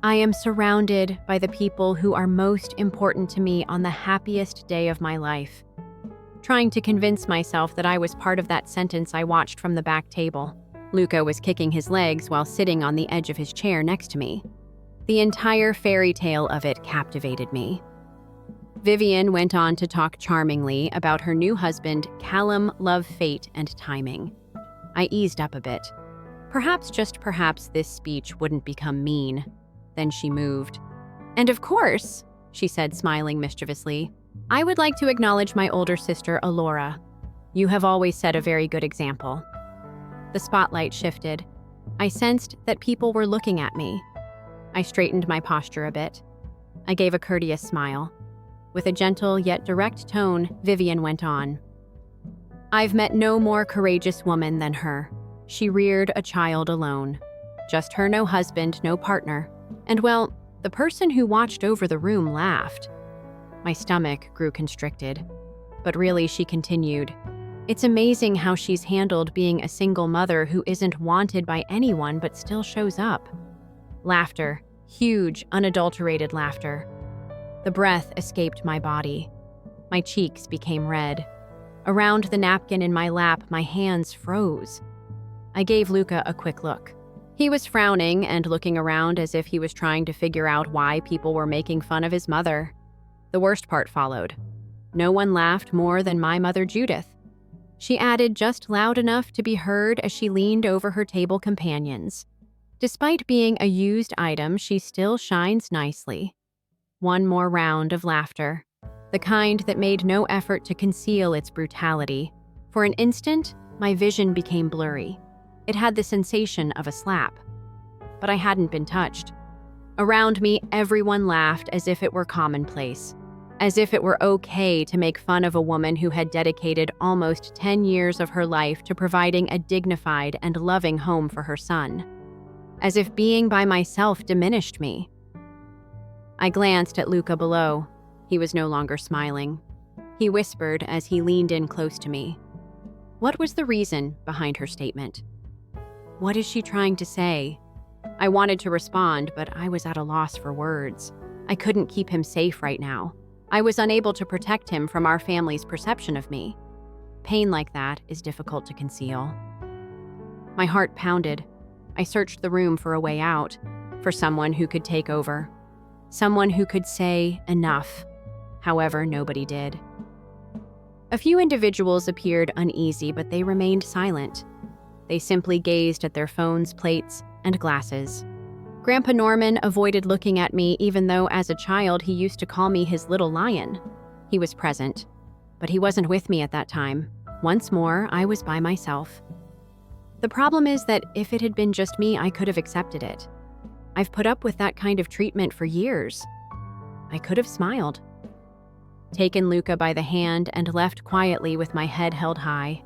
"I am surrounded by the people who are most important to me on the happiest day of my life." Trying to convince myself that I was part of that sentence, I watched from the back table. Luca was kicking his legs while sitting on the edge of his chair next to me. The entire fairy tale of it captivated me. Vivian went on to talk charmingly about her new husband, Callum, love, fate, and timing. I eased up a bit. Perhaps, just perhaps, this speech wouldn't become mean. Then she moved. "And of course," she said, smiling mischievously, "I would like to acknowledge my older sister, Alora. You have always set a very good example." The spotlight shifted. I sensed that people were looking at me. I straightened my posture a bit. I gave a courteous smile. With a gentle yet direct tone, Vivian went on. "I've met no more courageous woman than her. She reared a child alone. Just her, no husband, no partner. And well, the person who watched over the room laughed." My stomach grew constricted. But really, she continued, "It's amazing how she's handled being a single mother who isn't wanted by anyone but still shows up." Laughter, huge, unadulterated laughter. The breath escaped my body. My cheeks became red. Around the napkin in my lap, my hands froze. I gave Luca a quick look. He was frowning and looking around as if he was trying to figure out why people were making fun of his mother. The worst part followed. No one laughed more than my mother, Judith. She added just loud enough to be heard as she leaned over her table companions. Despite being a used item, she still shines nicely. One more round of laughter, the kind that made no effort to conceal its brutality. For an instant, my vision became blurry. It had the sensation of a slap. But I hadn't been touched. Around me, everyone laughed as if it were commonplace. As if it were okay to make fun of a woman who had dedicated almost 10 years of her life to providing a dignified and loving home for her son. As if being by myself diminished me. I glanced at Luca below. He was no longer smiling. He whispered as he leaned in close to me. What was the reason behind her statement? What is she trying to say? I wanted to respond, but I was at a loss for words. I couldn't keep him safe right now. I was unable to protect him from our family's perception of me. Pain like that is difficult to conceal. My heart pounded. I searched the room for a way out, for someone who could take over. Someone who could say enough. However, nobody did. A few individuals appeared uneasy, but they remained silent. They simply gazed at their phones, plates, and glasses. Grandpa Norman avoided looking at me even though as a child he used to call me his little lion. He was present, but he wasn't with me at that time. Once more, I was by myself. The problem is that if it had been just me, I could have accepted it. I've put up with that kind of treatment for years. I could have smiled. Taken Luca by the hand and left quietly with my head held high.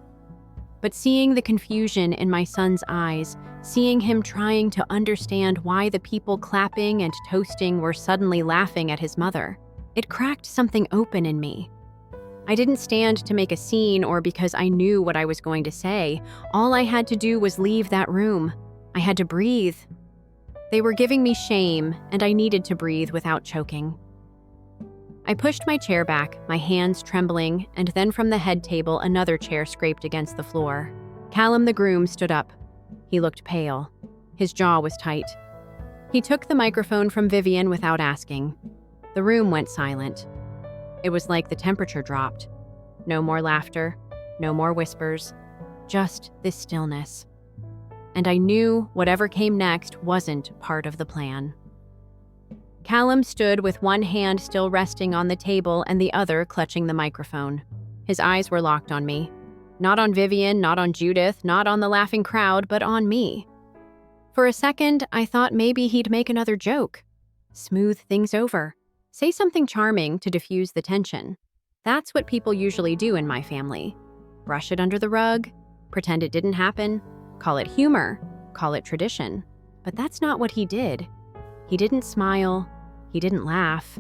But seeing the confusion in my son's eyes, seeing him trying to understand why the people clapping and toasting were suddenly laughing at his mother, it cracked something open in me. I didn't stand to make a scene or because I knew what I was going to say. All I had to do was leave that room. I had to breathe. They were giving me shame, and I needed to breathe without choking. I pushed my chair back, my hands trembling, and then from the head table another chair scraped against the floor. Callum the groom stood up. He looked pale. His jaw was tight. He took the microphone from Vivian without asking. The room went silent. It was like the temperature dropped. No more laughter, no more whispers, just this stillness. And I knew whatever came next wasn't part of the plan. Callum stood with one hand still resting on the table and the other clutching the microphone. His eyes were locked on me. Not on Vivian, not on Judith, not on the laughing crowd, but on me. For a second, I thought maybe he'd make another joke. Smooth things over. Say something charming to diffuse the tension. That's what people usually do in my family. Brush it under the rug, pretend it didn't happen, call it humor, call it tradition. But that's not what he did. He didn't smile. He didn't laugh.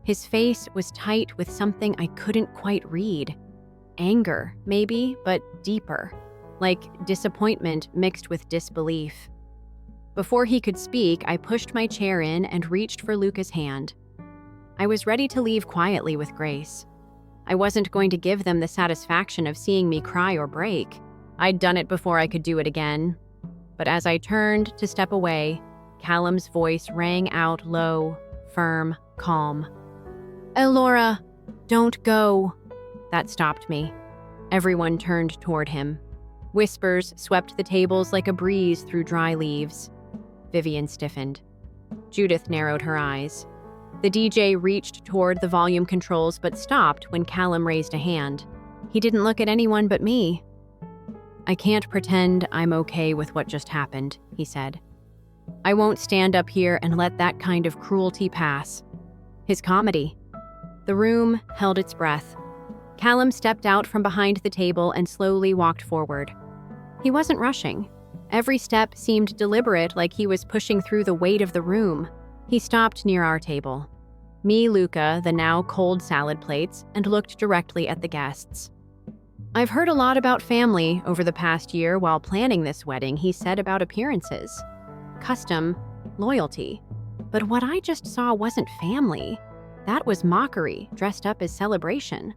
His face was tight with something I couldn't quite read. Anger, maybe, but deeper, like disappointment mixed with disbelief. Before he could speak, I pushed my chair in and reached for Luca's hand. I was ready to leave quietly with grace. I wasn't going to give them the satisfaction of seeing me cry or break. I'd done it before I could do it again. But as I turned to step away, Callum's voice rang out low, firm, calm. "Elora, don't go." That stopped me. Everyone turned toward him. Whispers swept the tables like a breeze through dry leaves. Vivian stiffened. Judith narrowed her eyes. The DJ reached toward the volume controls but stopped when Callum raised a hand. He didn't look at anyone but me. "I can't pretend I'm okay with what just happened," he said. "I won't stand up here and let that kind of cruelty pass." His comedy. The room held its breath. Callum stepped out from behind the table and slowly walked forward. He wasn't rushing. Every step seemed deliberate, like he was pushing through the weight of the room. He stopped near our table. Me, Luca, the now cold salad plates, and looked directly at the guests. "I've heard a lot about family over the past year while planning this wedding," he said, about appearances. Custom, loyalty. But what I just saw wasn't family. That was mockery, dressed up as celebration.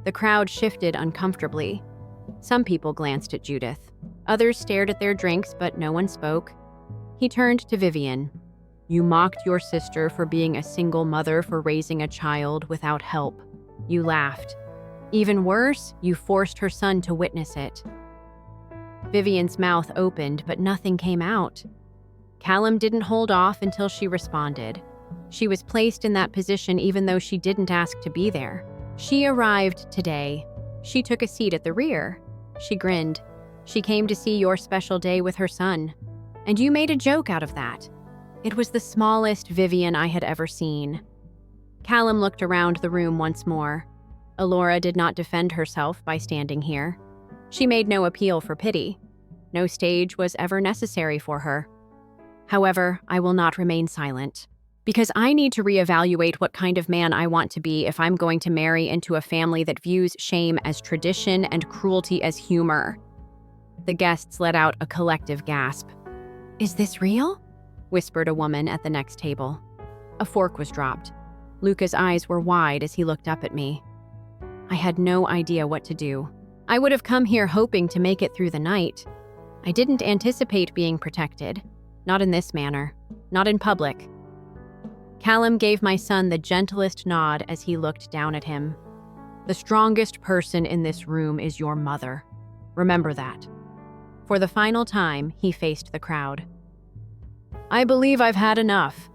The crowd shifted uncomfortably. Some people glanced at Judith. Others stared at their drinks, but no one spoke. He turned to Vivian. "You mocked your sister for being a single mother for raising a child without help. You laughed. Even worse, you forced her son to witness it." Vivian's mouth opened, but nothing came out. Callum didn't hold off until she responded. She was placed in that position even though she didn't ask to be there. "She arrived today. She took a seat at the rear." She grinned. "She came to see your special day with her son. And you made a joke out of that." It was the smallest Vivian I had ever seen. Callum looked around the room once more. Elora did not defend herself by standing here. She made no appeal for pity. No stage was ever necessary for her. However, I will not remain silent, because I need to reevaluate what kind of man I want to be if I'm going to marry into a family that views shame as tradition and cruelty as humor. The guests let out a collective gasp. "Is this real?" whispered a woman at the next table. A fork was dropped. Luca's eyes were wide as he looked up at me. I had no idea what to do. I would have come here hoping to make it through the night. I didn't anticipate being protected. Not in this manner. Not in public. Callum gave my son the gentlest nod as he looked down at him. "The strongest person in this room is your mother. Remember that." For the final time, he faced the crowd. "I believe I've had enough."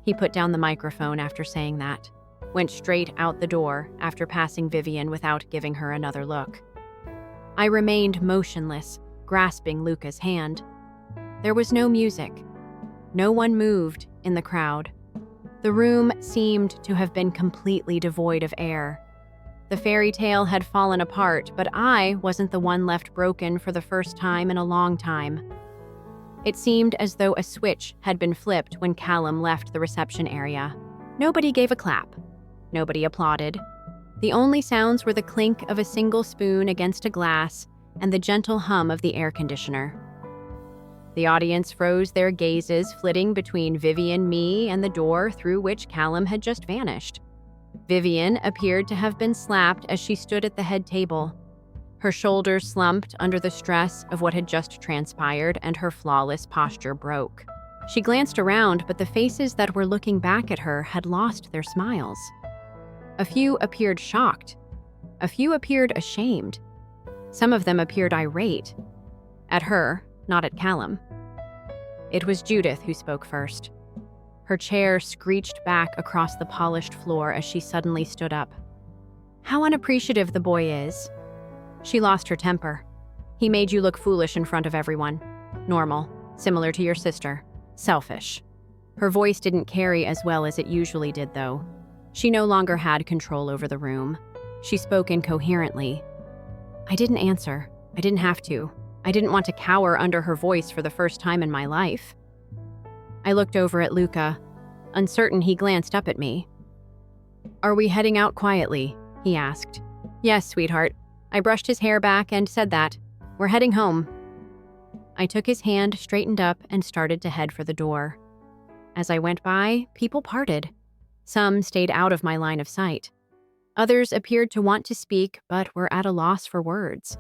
He put down the microphone after saying that, went straight out the door after passing Vivian without giving her another look. I remained motionless, grasping Luca's hand. There was no music. No one moved in the crowd. The room seemed to have been completely devoid of air. The fairy tale had fallen apart, but I wasn't the one left broken for the first time in a long time. It seemed as though a switch had been flipped when Callum left the reception area. Nobody gave a clap. Nobody applauded. The only sounds were the clink of a single spoon against a glass and the gentle hum of the air conditioner. The audience froze their gazes, flitting between Vivian, me, and the door through which Callum had just vanished. Vivian appeared to have been slapped as she stood at the head table. Her shoulders slumped under the stress of what had just transpired, and her flawless posture broke. She glanced around, but the faces that were looking back at her had lost their smiles. A few appeared shocked. A few appeared ashamed. Some of them appeared irate. At her, not at Callum. It was Judith who spoke first. Her chair screeched back across the polished floor as she suddenly stood up. How unappreciative the boy is. She lost her temper. He made you look foolish in front of everyone. Normal, similar to your sister. Selfish. Her voice didn't carry as well as it usually did, though. She no longer had control over the room. She spoke incoherently. I didn't answer. I didn't have to. I didn't want to cower under her voice for the first time in my life. I looked over at Luca. Uncertain, he glanced up at me. Are we heading out quietly? He asked. Yes, sweetheart. I brushed his hair back and said that. We're heading home. I took his hand, straightened up, and started to head for the door. As I went by, people parted. Some stayed out of my line of sight. Others appeared to want to speak, but were at a loss for words.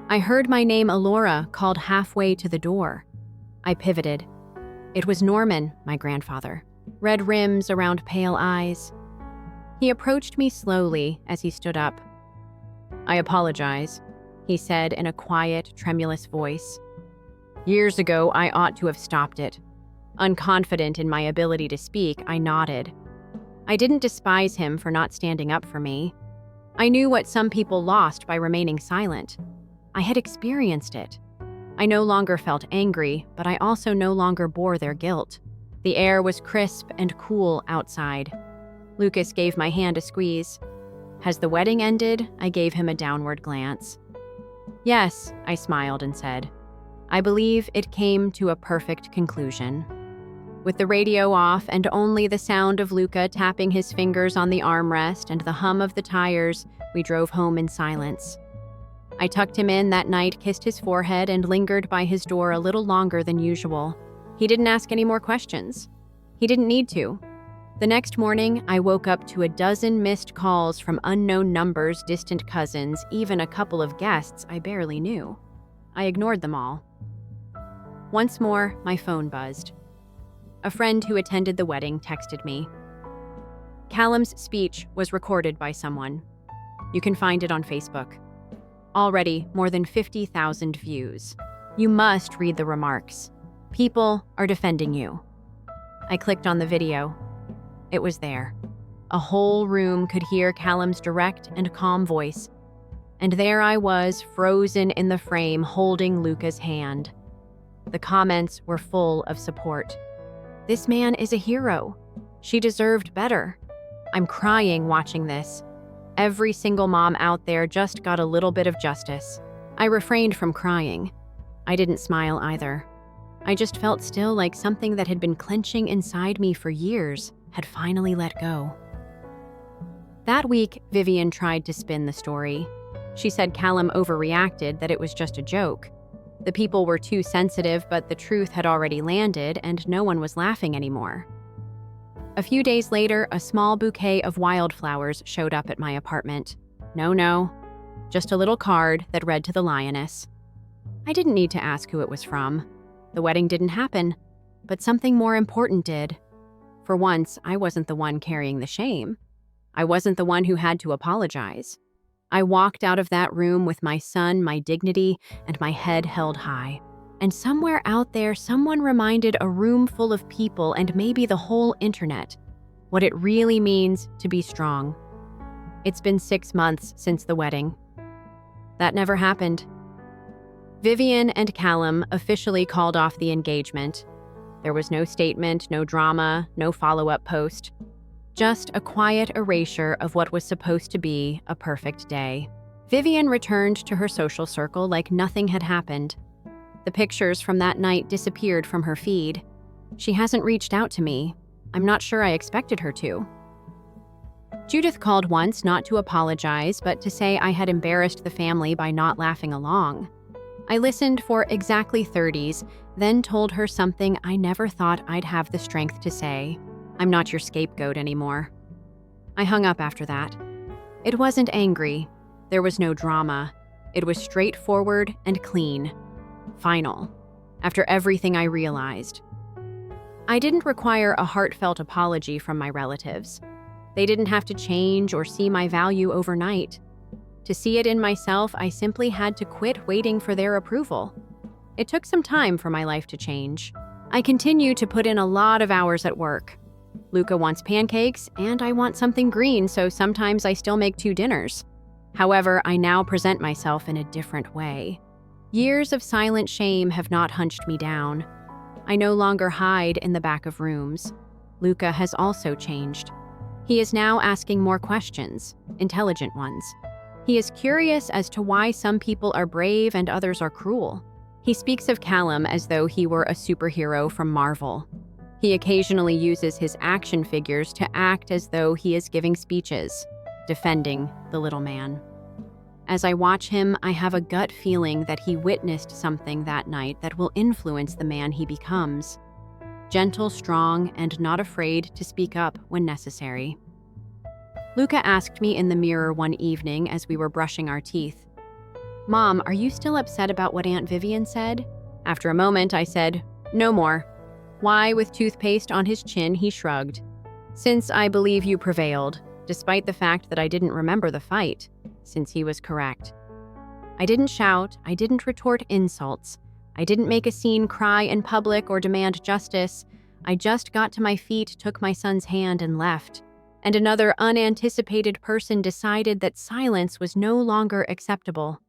I heard my name, Alora, called halfway to the door. I pivoted. It was Norman, my grandfather. Red rims around pale eyes. He approached me slowly as he stood up. I apologize, he said in a quiet, tremulous voice. Years ago, I ought to have stopped it. Unconfident in my ability to speak, I nodded. I didn't despise him for not standing up for me. I knew what some people lost by remaining silent. I had experienced it. I no longer felt angry, but I also no longer bore their guilt. The air was crisp and cool outside. Lucas gave my hand a squeeze. Has the wedding ended? I gave him a downward glance. Yes, I smiled and said. I believe it came to a perfect conclusion. With the radio off and only the sound of Luca tapping his fingers on the armrest and the hum of the tires, we drove home in silence. I tucked him in that night, kissed his forehead, and lingered by his door a little longer than usual. He didn't ask any more questions. He didn't need to. The next morning, I woke up to a dozen missed calls from unknown numbers, distant cousins, even a couple of guests I barely knew. I ignored them all. Once more, my phone buzzed. A friend who attended the wedding texted me. Callum's speech was recorded by someone. You can find it on Facebook. Already more than 50,000 views. You must read the remarks. People are defending you. I clicked on the video. It was there. A whole room could hear Callum's direct and calm voice. And there I was, frozen in the frame, holding Luca's hand. The comments were full of support. This man is a hero. She deserved better. I'm crying watching this. Every single mom out there just got a little bit of justice. I refrained from crying. I didn't smile either. I just felt still, like something that had been clenching inside me for years had finally let go. That week, Vivian tried to spin the story. She said Callum overreacted, that it was just a joke. The people were too sensitive, but the truth had already landed and no one was laughing anymore. A few days later, a small bouquet of wildflowers showed up at my apartment. No, just a little card that read to the lioness. I didn't need to ask who it was from. The wedding didn't happen, but something more important did. For once, I wasn't the one carrying the shame. I wasn't the one who had to apologize. I walked out of that room with my son, my dignity, and my head held high. And somewhere out there, someone reminded a room full of people and maybe the whole internet what it really means to be strong. It's been 6 months since the wedding. That never happened. Vivian and Callum officially called off the engagement. There was no statement, no drama, no follow-up post. Just a quiet erasure of what was supposed to be a perfect day. Vivian returned to her social circle like nothing had happened. The pictures from that night disappeared from her feed. She hasn't reached out to me. I'm not sure I expected her to. Judith called once, not to apologize, but to say I had embarrassed the family by not laughing along. I listened for exactly 30s, then told her something I never thought I'd have the strength to say. I'm not your scapegoat anymore. I hung up after that. It wasn't angry. There was no drama. It was straightforward and clean. Final. After everything I realized. I didn't require a heartfelt apology from my relatives. They didn't have to change or see my value overnight. To see it in myself, I simply had to quit waiting for their approval. It took some time for my life to change. I continue to put in a lot of hours at work. Luca wants pancakes, and I want something green, so sometimes I still make 2 dinners. However, I now present myself in a different way. Years of silent shame have not hunched me down. I no longer hide in the back of rooms. Luca has also changed. He is now asking more questions, intelligent ones. He is curious as to why some people are brave and others are cruel. He speaks of Callum as though he were a superhero from Marvel. He occasionally uses his action figures to act as though he is giving speeches, defending the little man. As I watch him, I have a gut feeling that he witnessed something that night that will influence the man he becomes. Gentle, strong, and not afraid to speak up when necessary. Luca asked me in the mirror one evening as we were brushing our teeth, "Mom, are you still upset about what Aunt Vivian said?" After a moment, I said, "No more." Why, with toothpaste on his chin, he shrugged. "Since I believe you prevailed, despite the fact that I didn't remember the fight," since he was correct. I didn't shout, I didn't retort insults, I didn't make a scene, cry in public, or demand justice. I just got to my feet, took my son's hand, and left. And another unanticipated person decided that silence was no longer acceptable.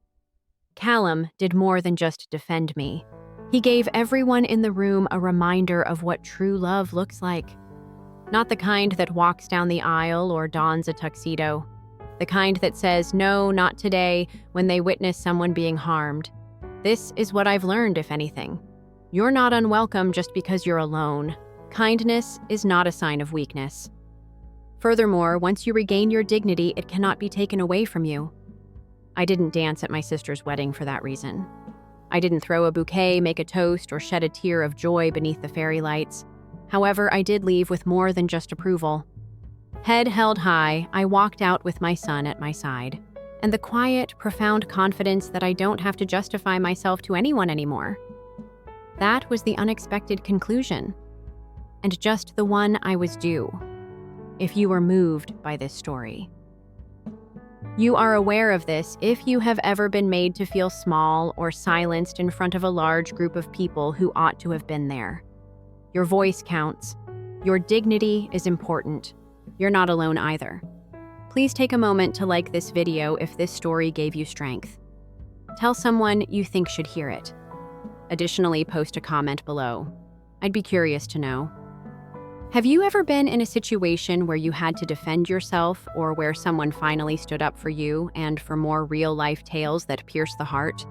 Callum did more than just defend me. He gave everyone in the room a reminder of what true love looks like. Not the kind that walks down the aisle or dons a tuxedo. The kind that says, "No, not today," when they witness someone being harmed. This is what I've learned, if anything. You're not unwelcome just because you're alone. Kindness is not a sign of weakness. Furthermore, once you regain your dignity, it cannot be taken away from you. I didn't dance at my sister's wedding for that reason. I didn't throw a bouquet, make a toast, or shed a tear of joy beneath the fairy lights. However, I did leave with more than just approval. Head held high, I walked out with my son at my side, and the quiet, profound confidence that I don't have to justify myself to anyone anymore. That was the unexpected conclusion, and just the one I was due. If you were moved by this story. You are aware of this if you have ever been made to feel small or silenced in front of a large group of people who ought to have been there. Your voice counts. Your dignity is important. You're not alone either. Please take a moment to like this video if this story gave you strength. Tell someone you think should hear it. Additionally, post a comment below. I'd be curious to know. Have you ever been in a situation where you had to defend yourself or where someone finally stood up for you and for more real-life tales that pierce the heart?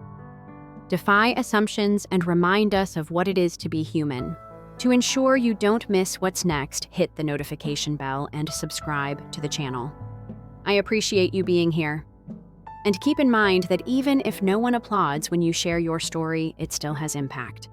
Defy assumptions and remind us of what it is to be human. To ensure you don't miss what's next, hit the notification bell and subscribe to the channel. I appreciate you being here. And keep in mind that even if no one applauds when you share your story, it still has impact.